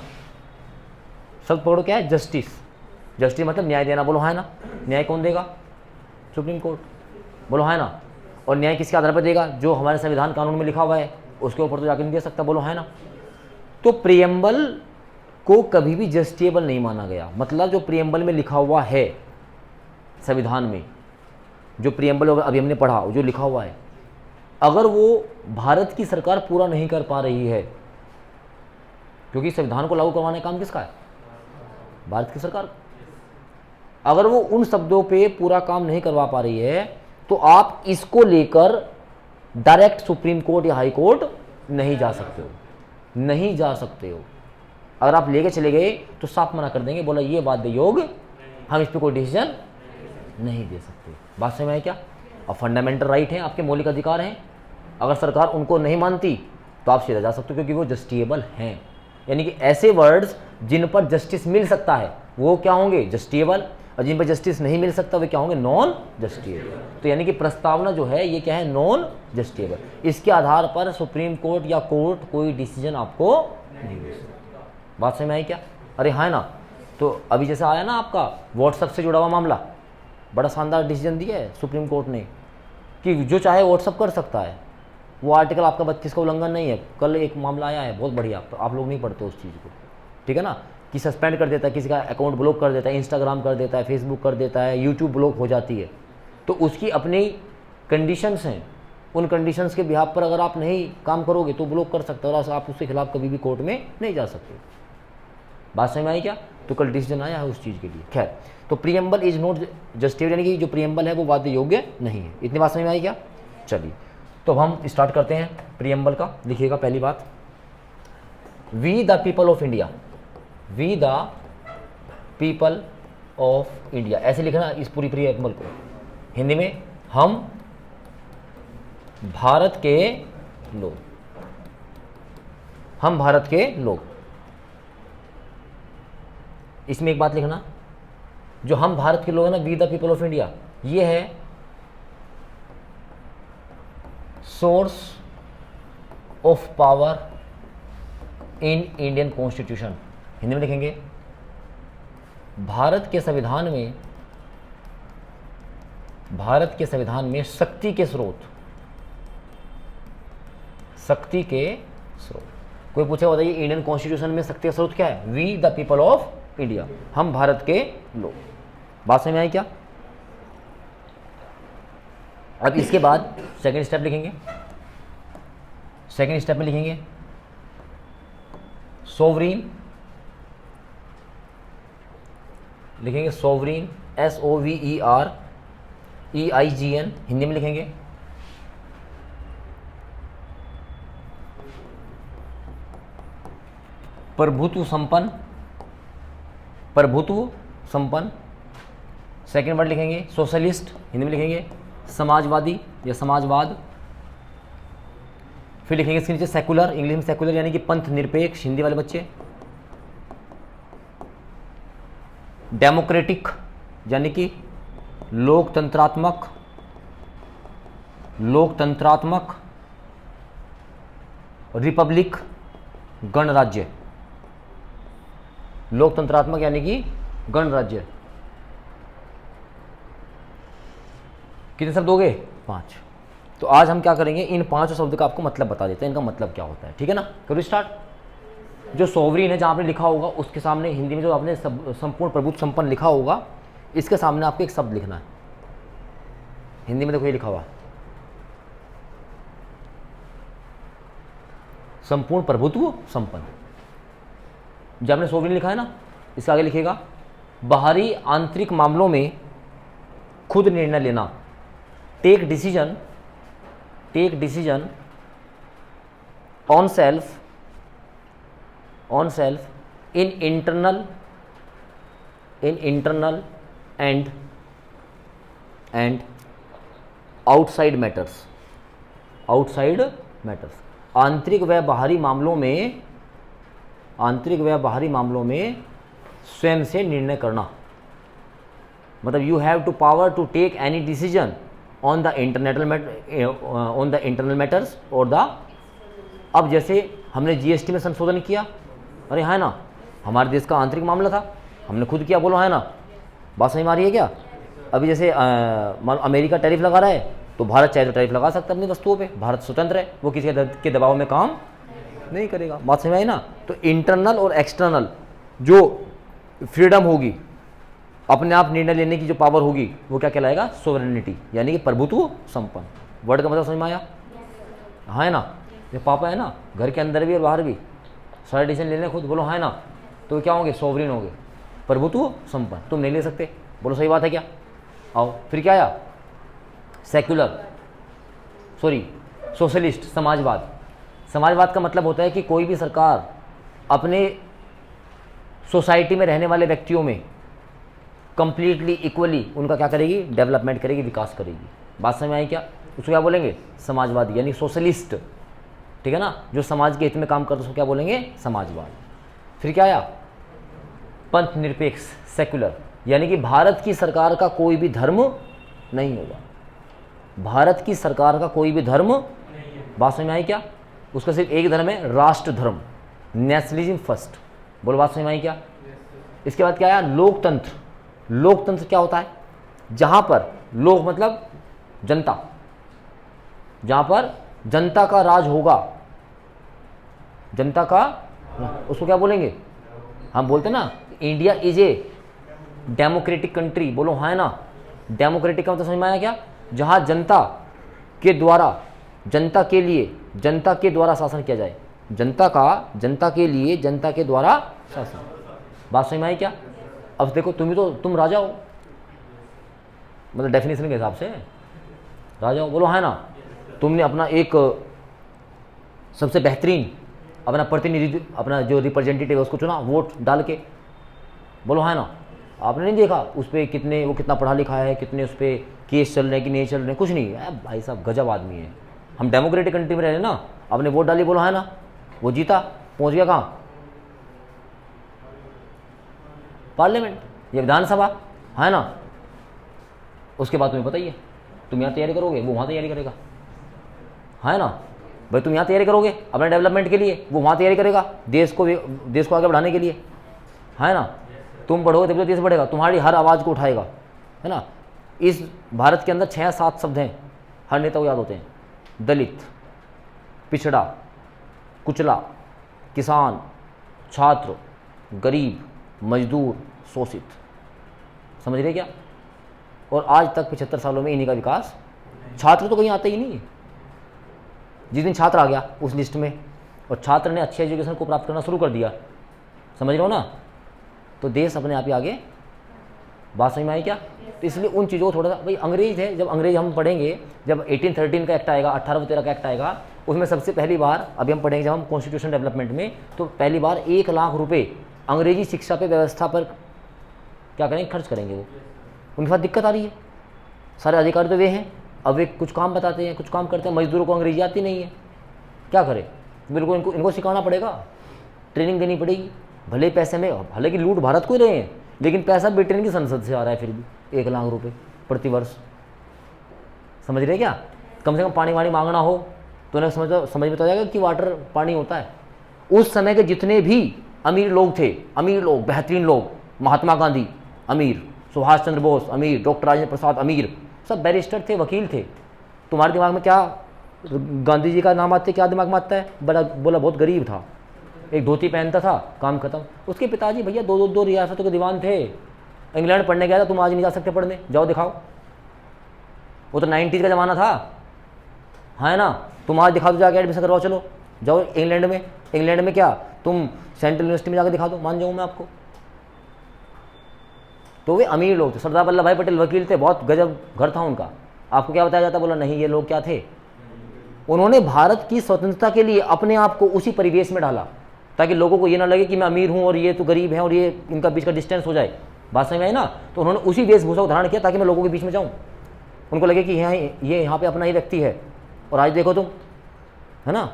[SPEAKER 1] शब्द पकड़ो क्या है, जस्टिस। जस्टिस मतलब न्याय देना। बोलो है ना। न्याय कौन देगा? Supreme court. बोलो है ना। और न्याय किसके आधार पर देगा? जो हमारे संविधान कानून में लिखा हुआ है, उसके ऊपर तो जाकर नहीं दे सकता। बोलो है ना। तो प्रियम्बल को कभी भी जस्टिएबल नहीं माना गया। मतलब जो प्रियम्बल में लिखा हुआ है संविधान में, जो प्रियम्बल अभी हमने पढ़ा, जो लिखा हुआ है, अगर वो भारत की सरकार पूरा नहीं कर पा रही है, क्योंकि संविधान को लागू करवाने का काम किसका है? भारत की सरकार। अगर वो उन शब्दों पे पूरा काम नहीं करवा पा रही है, तो आप इसको लेकर डायरेक्ट सुप्रीम कोर्ट या हाई कोर्ट नहीं जा सकते हो, नहीं जा सकते हो। अगर आप लेके चले गए तो साफ मना कर देंगे, बोला ये बाध्य योग, हम इस पर कोई डिसीजन नहीं दे सकते। बात समझ में आई क्या? और फंडामेंटल राइट है, आपके मौलिक अधिकार हैं। अगर सरकार उनको नहीं मानती तो आप सीधा जा सकते हो, क्योंकि वो जस्टिएबल हैं। यानी कि ऐसे वर्ड्स जिन पर जस्टिस मिल सकता है वो क्या होंगे? जस्टिएबल। और जिन पर जस्टिस नहीं मिल सकता वे क्या होंगे? नॉन जस्टिएबल। तो यानी कि प्रस्तावना जो है ये क्या है? नॉन जस्टिएबल। इसके आधार पर सुप्रीम कोर्ट या कोर्ट कोई डिसीजन आपको नहीं दे सकता। बात समझ में आई क्या? अरे हाँ ना। तो अभी जैसे आया ना आपका व्हाट्सएप से जुड़ा हुआ मामला, बड़ा शानदार डिसीजन दिया है सुप्रीम कोर्ट ने कि जो चाहे व्हाट्सएप कर सकता है। वो आर्टिकल आपका 32 का उल्लंघन नहीं है। कल एक मामला आया है बहुत बढ़िया, तो आप लोग नहीं पढ़ते उस चीज़ को, ठीक है ना, कि सस्पेंड कर देता है, किसी का अकाउंट ब्लॉक कर देता है, इंस्टाग्राम कर देता है, फेसबुक कर देता है, यूट्यूब ब्लॉक हो जाती है। तो उसकी अपनी कंडीशंस हैं, उन कंडीशंस के बिहाफ पर अगर आप नहीं काम करोगे तो ब्लॉक कर सकते हो और आप उसके खिलाफ कभी भी कोर्ट में नहीं जा सकते। बात समझ में आई क्या? तो कल डिसीजन आया है उस चीज़ के लिए। खैर, तो प्रीएम्बल इज नॉट जस्टिफाइड, यानी कि जो प्रीएम्बल है वो वाद्य योग्य नहीं है। इतनी बात समझ में आई क्या? चलिए, तो हम स्टार्ट करते हैं प्रीएम्बल का। लिखिएगा पहली बात, we the people of India, we the people of India, ऐसे लिखना इस पूरी प्रीएम्बल को। हिंदी में, हम भारत के लोग, हम भारत के लोग। इसमें एक बात लिखना, जो हम भारत के लोग हैं ना, we the people of India, ये है source of power in Indian constitution. Hindi में लिखेंगे, भारत के संविधान में, भारत के संविधान में शक्ति के स्रोत, शक्ति के स्रोत। कोई पूछे बताइए इंडियन कॉन्स्टिट्यूशन में शक्ति का स्रोत क्या है? We the people of India, हम भारत के लोग। बात समझ में आई क्या? अब इसके बाद सेकंड स्टेप लिखेंगे। सेकंड स्टेप में लिखेंगे सोवरीन, लिखेंगे सोवरीन, SOVEREIGN, हिंदी में लिखेंगे प्रभुत्व संपन्न, प्रभुत्व संपन्न। सेकेंड वर्ड लिखेंगे सोशलिस्ट, हिंदी में लिखेंगे समाजवादी या समाजवाद। फिर लिखेंगे इसके नीचे सेकुलर, इंग्लिश में सेकुलर यानी कि पंथ निरपेक्ष, हिंदी वाले बच्चे। डेमोक्रेटिक यानी कि लोकतंत्रात्मक, लोकतंत्रात्मक। रिपब्लिक गणराज्य, लोकतंत्रात्मक यानी कि गणराज्य। कितने शब्द हो गए? 5। तो आज हम क्या करेंगे, इन 5 शब्द का आपको मतलब बता देते हैं, इनका मतलब क्या होता है, ठीक है ना। करो स्टार्ट। जो सोवरीन है जहाँ आपने लिखा होगा उसके सामने हिंदी में जो आपने संपूर्ण प्रभुत्व संपन्न लिखा होगा, इसके सामने आपको एक शब्द लिखना है। हिंदी में देखो ये लिखा हुआ संपूर्ण प्रभुत्व संपन्न। जब आपने सोवरीन लिखा है ना, इसके आगे लिखेगा बाहरी आंतरिक मामलों में खुद निर्णय लेना, take decision, take decision on self, on self in internal, in internal and outside matters, outside matters. आंतरिक व बाहरी मामलों में, आंतरिक व बाहरी मामलों में स्वयं से निर्णय करना। मतलब you have to power to take any decision on the internal matters और द। अब जैसे हमने जीएसटी में संशोधन किया, अरे है ना, हमारे देश का आंतरिक मामला था, हमने खुद किया, बोलो है ना। बात सही मारी है क्या? अभी जैसे अमेरिका टैरिफ लगा रहा है, तो भारत चाहे तो टैरिफ लगा सकता है अपनी वस्तुओं पे, भारत स्वतंत्र है, वो किसी के दबाव में काम नहीं करेगा। बात समझ में आई ना। तो इंटरनल और एक्सटर्नल जो फ्रीडम होगी, अपने आप निर्णय लेने की जो पावर होगी, वो क्या कहलाएगा? सोवरेनिटी, यानी कि प्रभुत्व संपन्न। वर्ड का मतलब समझ में आया? हाँ है ना। ये पापा है ना, घर के अंदर भी और बाहर भी सारे डिसीजन लेने खुद, बोलो है ना। तो क्या होंगे? सोवरीन होंगे, प्रभुत्व संपन्न। तुम नहीं ले सकते, बोलो सही बात है क्या? आओ फिर क्या आया? सेक्युलर, सॉरी सोशलिस्ट, समाजवाद। समाजवाद का मतलब होता है कि कोई भी सरकार अपने सोसाइटी में रहने वाले व्यक्तियों में कंप्लीटली इक्वली उनका क्या करेगी? डेवलपमेंट करेगी, विकास करेगी। बात समझ में आई क्या? उसको क्या बोलेंगे? समाजवादी, यानी सोशलिस्ट, ठीक है ना। जो समाज के हित में काम करते हैं उसको क्या बोलेंगे? समाजवाद। फिर क्या आया? पंथ निरपेक्ष, सेक्युलर, यानी कि भारत की सरकार का कोई भी धर्म नहीं होगा, भारत की सरकार का कोई भी धर्म। बात समझ में आई क्या? उसका सिर्फ एक धर्म है, राष्ट्र धर्म, नेशनलिज्म फर्स्ट। बोलो बात समझ में आई क्या? इसके बाद क्या आया? लोकतंत्र। लोकतंत्र क्या होता है? जहां पर लोक मतलब जनता, जहां पर जनता का राज होगा, जनता का, उसको क्या बोलेंगे, हम बोलते ना India is a democratic country, बोलो हाँ है ना। डेमोक्रेटिक का मतलब समझ में आया क्या, जहां जनता के द्वारा, जनता के लिए, जनता के द्वारा शासन किया जाए, जनता का, जनता के लिए, जनता के द्वारा शासन। बात समझ में आई क्या। अब देखो तुम राजा हो, मतलब डेफिनेशन के हिसाब से राजा हो, बोलो है ना। तुमने अपना एक सबसे बेहतरीन अपना प्रतिनिधि, अपना जो रिप्रेजेंटेटिव है उसको चुना वोट डाल के, बोलो है ना। आपने नहीं देखा उस पर कितने, वो कितना पढ़ा लिखा है, कितने उस पर केस चल रहे हैं कि नहीं चल रहे हैं, कुछ नहीं है भाई साहब, गजब आदमी है। हम डेमोक्रेटिक कंट्री में रह रहे हैं ना, आपने वोट डाली, बोलो है ना, वो जीता, पहुंच गया कहाँ, पार्लियामेंट, ये विधानसभा है ना। उसके बाद तुम्हें पता ही है, तुम यहाँ तैयारी करोगे, वो वहाँ तैयारी करेगा, है ना भाई। तुम यहाँ तैयारी करोगे अपने डेवलपमेंट के लिए, वो वहाँ तैयारी करेगा देश को आगे बढ़ाने के लिए, है ना। तुम बढ़ोगे तब तो देश बढ़ेगा, तुम्हारी हर आवाज़ को उठाएगा, है ना। इस भारत के अंदर 6-7 शब्द हैं, हर नेता को याद होते हैं, दलित, पिछड़ा, कुचला, किसान, छात्र, गरीब, मजदूर, शोषित, समझ रहे क्या। और आज तक 75 सालों में इन्हीं का विकास, छात्र तो कहीं आते ही नहीं है। जिस दिन छात्र आ गया उस लिस्ट में, और छात्र ने अच्छी एजुकेशन को प्राप्त करना शुरू कर दिया, समझ रहे हो ना, तो देश अपने आप ही आगे। बात समझ में आई क्या। तो इसलिए उन चीज़ों को थोड़ा सा, भाई अंग्रेज है, जब अंग्रेज हम पढ़ेंगे, जब 1813 का एक्ट आएगा, 1813 का एक्ट आएगा, उसमें सबसे पहली बार, अभी हम पढ़ेंगे जब हम कॉन्स्टिट्यूशन डेवलपमेंट में, तो पहली बार 1 लाख रुपए अंग्रेजी शिक्षा पे, व्यवस्था पर क्या करेंगे, खर्च करेंगे। वो उनके साथ दिक्कत आ रही है, सारे अधिकारी तो वे हैं, अब वे कुछ काम बताते हैं, कुछ काम करते हैं, मजदूरों को अंग्रेजी आती नहीं है, क्या करें, बिल्कुल इनको सिखाना पड़ेगा, ट्रेनिंग देनी पड़ेगी। भले पैसे में, हालांकि लूट भारत को ही रहे हैं, लेकिन पैसा ब्रिटेन की संसद से आ रहा है, फिर भी 1 लाख रुपए प्रति वर्ष, समझ रहे क्या। कम से कम पानी वानी मांगना हो तो उन्हें समझ में तो आ जाएगा कि वाटर पानी होता है। उस समय के जितने भी अमीर लोग थे, अमीर लोग, बेहतरीन लोग, महात्मा गांधी अमीर, सुभाष चंद्र बोस अमीर, डॉक्टर राजेंद्र प्रसाद अमीर, सब बैरिस्टर थे, वकील थे। तुम्हारे दिमाग में क्या गांधी जी का नाम आते, क्या दिमाग में आता है, बोला बहुत गरीब था, एक धोती पहनता था, काम खत्म। उसके पिताजी भैया दो रियासतों के दीवान थे, इंग्लैंड पढ़ने गया था, तुम आज नहीं जा सकते पढ़ने, जाओ दिखाओ। वो तो 90s का ज़माना था, है ना। तुम आज दिखा दो, जाके एडमिशन करवाओ, चलो जाओ इंग्लैंड में। इंग्लैंड में क्या, तुम सेंट्रल यूनिवर्सिटी में जाकर दिखा दो, मान जाऊँ मैं आपको। तो वे अमीर लोग थे। सरदार वल्लभ भाई पटेल वकील थे, बहुत गजब घर था उनका। आपको क्या बताया जाता, बोला नहीं ये लोग क्या थे, उन्होंने भारत की स्वतंत्रता के लिए अपने आप को उसी परिवेश में डाला, ताकि लोगों को ये ना लगे कि मैं अमीर हूँ और ये तो गरीब है और ये इनका बीच का डिस्टेंस हो जाए। बात समझ में आई ना। तो उन्होंने उसी वेशभूषा को धारण किया ताकि मैं लोगों के बीच में जाऊँ, उनको लगे कि ये यहाँ पे अपना ही व्यक्ति है। और आज देखो तुम, है ना,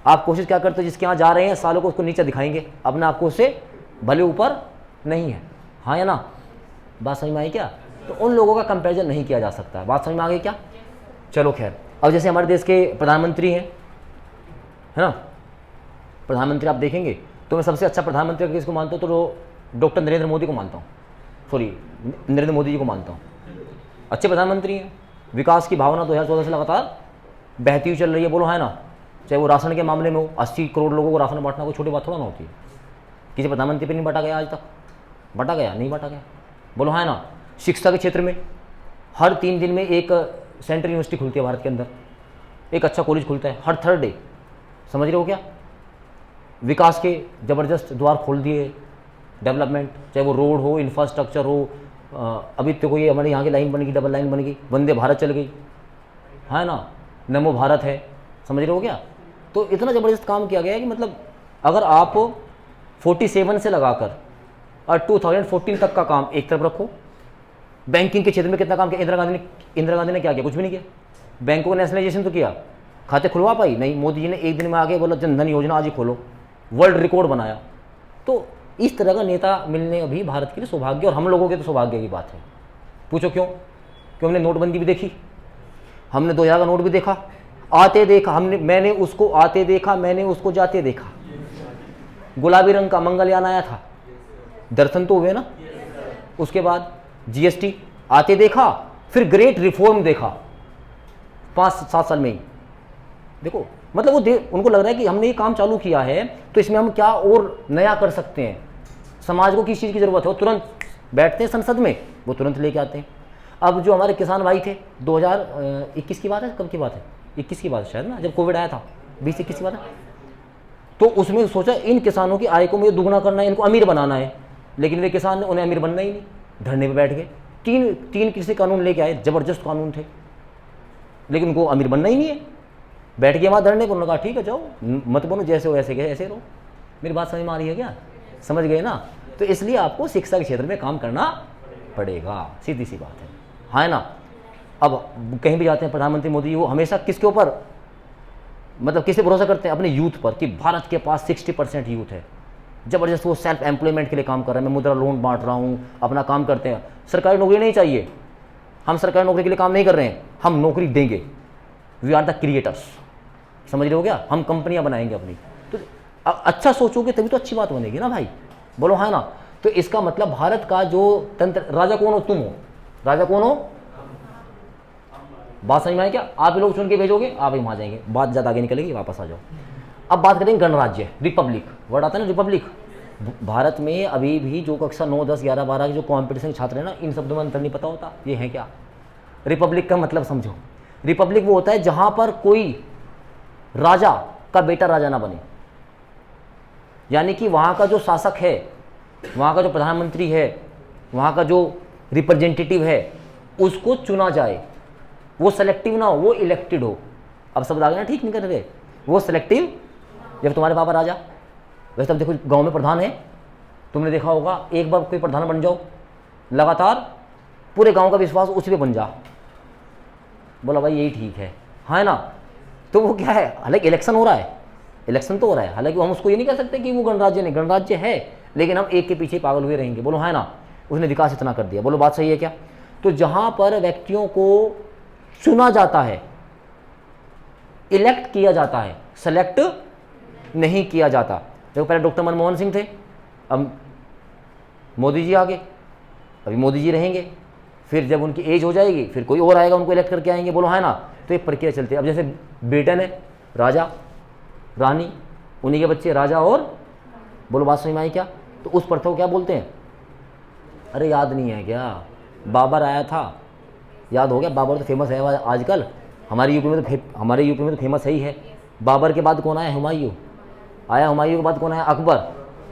[SPEAKER 1] आप कोशिश क्या करते हो, जिसके यहाँ जा रहे हैं सालों को उसको नीचे दिखाएंगे, अपने आप को उससे भले ऊपर नहीं है, हाँ या ना। बात समझ में आई क्या। तो उन लोगों का कंपैरिजन नहीं किया जा सकता। बात समझ में आ गई क्या। चलो खैर, अब जैसे हमारे देश के प्रधानमंत्री हैं, है ना, प्रधानमंत्री आप देखेंगे तो मैं सबसे अच्छा प्रधानमंत्री किसको मानता हूँ, तो डॉक्टर नरेंद्र मोदी को मानता हूँ, सॉरी नरेंद्र मोदी जी को मानता हूँ। अच्छे प्रधानमंत्री हैं, विकास की भावना 2014 से लगातार बहती हुई चल रही है, बोलो है ना। चाहे वो राशन के मामले में हो, 80 करोड़ लोगों को राशन बांटना कोई छोटी बात थोड़ा ना होती है। किसी प्रधानमंत्री पे नहीं बांटा गया आज तक, बांटा गया नहीं बांटा गया, बोलो है ना। शिक्षा के क्षेत्र में हर 3 दिन में एक सेंट्रल यूनिवर्सिटी खुलती है भारत के अंदर, एक अच्छा कॉलेज खुलता है हर 3rd डे, समझ रहे हो क्या। विकास के ज़बरदस्त द्वार खोल दिए, डेवलपमेंट, चाहे वो रोड हो, इंफ्रास्ट्रक्चर हो। अभी तो कोई हमारे यहाँ की लाइन बन गई, डबल लाइन बन गई, वंदे भारत चल गई, है ना, नमो भारत है, समझ रहे हो क्या। तो इतना ज़बरदस्त काम किया गया है कि मतलब अगर आप 47 से लगाकर और 2014 तक का काम एक तरफ रखो, बैंकिंग के क्षेत्र में कितना काम किया इंदिरा गांधी ने क्या किया, कुछ भी नहीं किया। बैंकों को नेशनलाइजेशन तो किया, खाते खुलवा पाई नहीं, मोदी जी ने एक दिन में आगे बोला जनधन योजना आज ही खोलो, वर्ल्ड रिकॉर्ड बनाया। तो इस तरह का नेता मिलने अभी भारत के लिए सौभाग्य, और हम लोगों के तो सौभाग्य की बात है। पूछो क्यों, क्यों हमने नोटबंदी भी देखी, हमने 2000 का नोट भी देखा, आते देखा हमने, मैंने उसको आते देखा, मैंने उसको जाते देखा। गुलाबी रंग का मंगलयान आया था, दर्शन तो हुए ना। उसके बाद जीएसटी आते देखा, फिर ग्रेट रिफॉर्म देखा, 5-7 साल में ही। देखो मतलब उनको लग रहा है कि हमने ये काम चालू किया है तो इसमें हम क्या और नया कर सकते हैं, समाज को किस चीज़ की ज़रूरत है, वो तुरंत बैठते हैं संसद में, वो तुरंत लेके आते हैं। अब जो हमारे किसान भाई थे, 2021 की बात है, कब की बात है, 21 की बात है शायद ना, जब कोविड आया था, 20-21 की बात है, तो उसमें सोचा इन किसानों की आय को मुझे दुगना करना है, इनको अमीर बनाना है। लेकिन वे किसान ने, उन्हें अमीर बनना ही नहीं, धरने पे बैठ गए। तीन कृषि कानून लेके आए, जबरदस्त कानून थे, लेकिन उनको अमीर बनना ही नहीं है। बैठ गए वहाँ धरने पर, उन्होंने कहा ठीक है जाओ मत बनो, जैसे हो ऐसे गए ऐसे रहो। मेरी बात समझ में आ रही है क्या? समझ गए ना? तो इसलिए आपको शिक्षा के क्षेत्र में काम करना पड़ेगा, सीधी सी बात है ना। अब कहीं भी जाते हैं प्रधानमंत्री मोदी, वो हमेशा किसके ऊपर, मतलब किससे भरोसा करते हैं? अपने यूथ पर, कि भारत के पास 60% यूथ है, ज़बरदस्त वो सेल्फ एम्प्लॉयमेंट के लिए काम कर रहे हैं, मैं मुद्रा लोन बांट रहा हूँ, अपना काम करते हैं। सरकारी नौकरी नहीं चाहिए, हम सरकारी नौकरी के लिए काम नहीं कर रहे हैं, हम नौकरी देंगे, वी आर द क्रिएटर्स, समझ रहे हो क्या? हम कंपनियां बनाएंगे अपनी। तो अच्छा सोचोगे तभी तो अच्छी बात बनेगी ना भाई, बोलो है ना। तो इसका मतलब भारत का जो तंत्र, राजा कौन हो? तुम हो। राजा कौन हो? बात समझ में आए क्या? आप ही लोग चुन के भेजोगे, आप ही वहां जाएंगे, बात ज़्यादा आगे निकलेगी, वापस आ जाओ। अब बात करेंगे गणराज्य, रिपब्लिक, वर्ड आता है ना रिपब्लिक। भारत में अभी भी जो कक्षा 9, 10, 11, 12 के जो कॉम्पिटिशन छात्र हैं ना, इन शब्दों में अंतर नहीं पता होता, ये है क्या? रिपब्लिक का मतलब समझो। रिपब्लिक वो होता है जहां पर कोई राजा का बेटा राजा ना बने, यानी कि वहां का जो शासक है, वहां का जो प्रधानमंत्री है, वहां का जो रिप्रेजेंटेटिव है, उसको चुना जाए, वो सेलेक्टिव ना हो, वो इलेक्टेड हो। अब सब आ गए ना, ठीक नहीं कर रहे, वो सेलेक्टिव। जब तुम्हारे पापा राजा, वैसे तब देखो गांव में प्रधान है, तुमने देखा होगा, एक बार कोई प्रधान बन जाओ, लगातार पूरे गांव का विश्वास उसी पे बन जा, बोला भाई यही ठीक है ना। तो वो क्या है, हालांकि इलेक्शन हो रहा है, इलेक्शन तो हो रहा है, हालांकि हम उसको ये नहीं कह सकते कि वो गणराज्य नहीं, गणराज्य है, लेकिन हम एक के पीछे पागल हुए रहेंगे, बोलो है ना। उसने विकास इतना कर दिया, बोलो बात सही है क्या? तो जहां पर व्यक्तियों को चुना जाता है, इलेक्ट किया जाता है, सेलेक्ट नहीं किया जाता। देखो पहले डॉक्टर मनमोहन सिंह थे, अब मोदी जी आ गए, अभी मोदी जी रहेंगे, फिर जब उनकी एज हो जाएगी फिर कोई और आएगा, उनको इलेक्ट करके आएंगे, बोलो है ना। तो एक प्रक्रिया चलती है। अब जैसे ब्रिटेन है, राजा रानी, उन्हीं के बच्चे राजा, और बोलो बात समझ में आई क्या? तो उस प्रथा को क्या बोलते हैं? अरे याद नहीं है क्या? बाबर आया था, याद हो गया? बाबर तो फेमस है आजकल, हमारे यूपी में तो फेमस है ही है। बाबर के बाद कौन आया? हुमायूं आया, हुमायूं के बाद कौन आया? अकबर।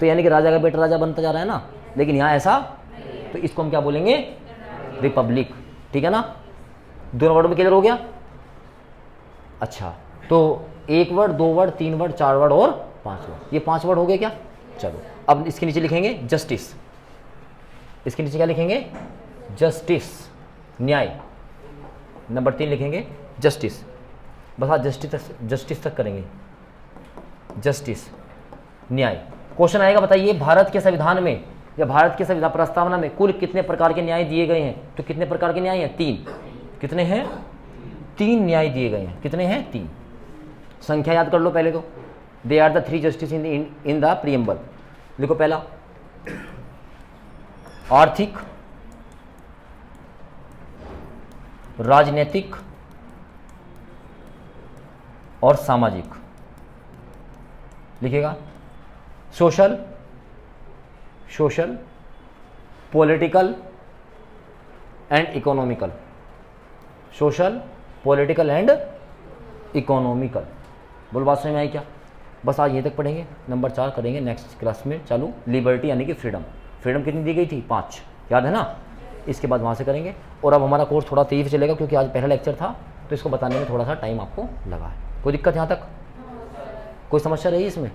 [SPEAKER 1] तो यानी कि राजा का बेटा राजा बनता जा रहा है ना, लेकिन यहाँ ऐसा, तो इसको हम क्या बोलेंगे? रिपब्लिक, ठीक है ना। दोनों वर्ड में क्लियर हो गया? अच्छा, तो 1 वर्ड, 2 वर्ड, 3 वर्ड, 4 वर्ड और 5 वर्ड, ये 5 वर्ड हो गए क्या? चलो अब इसके नीचे लिखेंगे जस्टिस, इसके नीचे क्या लिखेंगे? जस्टिस, न्याय। नंबर 3 लिखेंगे जस्टिस, बस आज जस्टिस तक करेंगे, जस्टिस, न्याय। क्वेश्चन आएगा, बताइए भारत के संविधान में या भारत के संविधान प्रस्तावना में कुल कितने प्रकार के न्याय दिए गए हैं? तो कितने प्रकार के न्याय हैं? 3। कितने हैं? 3 न्याय दिए गए हैं। कितने हैं? 3। संख्या याद कर लो पहले तो। They are the 3 justice in the preamble. देखो पहला आर्थिक, राजनीतिक और सामाजिक, लिखेगा social, political and economical, social, political and economical. बोल बात समझ में आई क्या? बस आज यहीं तक पढ़ेंगे, नंबर 4 करेंगे नेक्स्ट क्लास में चालू। लिबर्टी यानी कि फ्रीडम, फ्रीडम कितनी दी गई थी? 5, याद है ना। इसके बाद वहाँ से करेंगे। और अब हमारा कोर्स थोड़ा तेज़ी से चलेगा क्योंकि आज पहला लेक्चर था, तो इसको बताने में थोड़ा सा टाइम आपको लगा है। कोई दिक्कत यहाँ तक? कोई समस्या रही इसमें?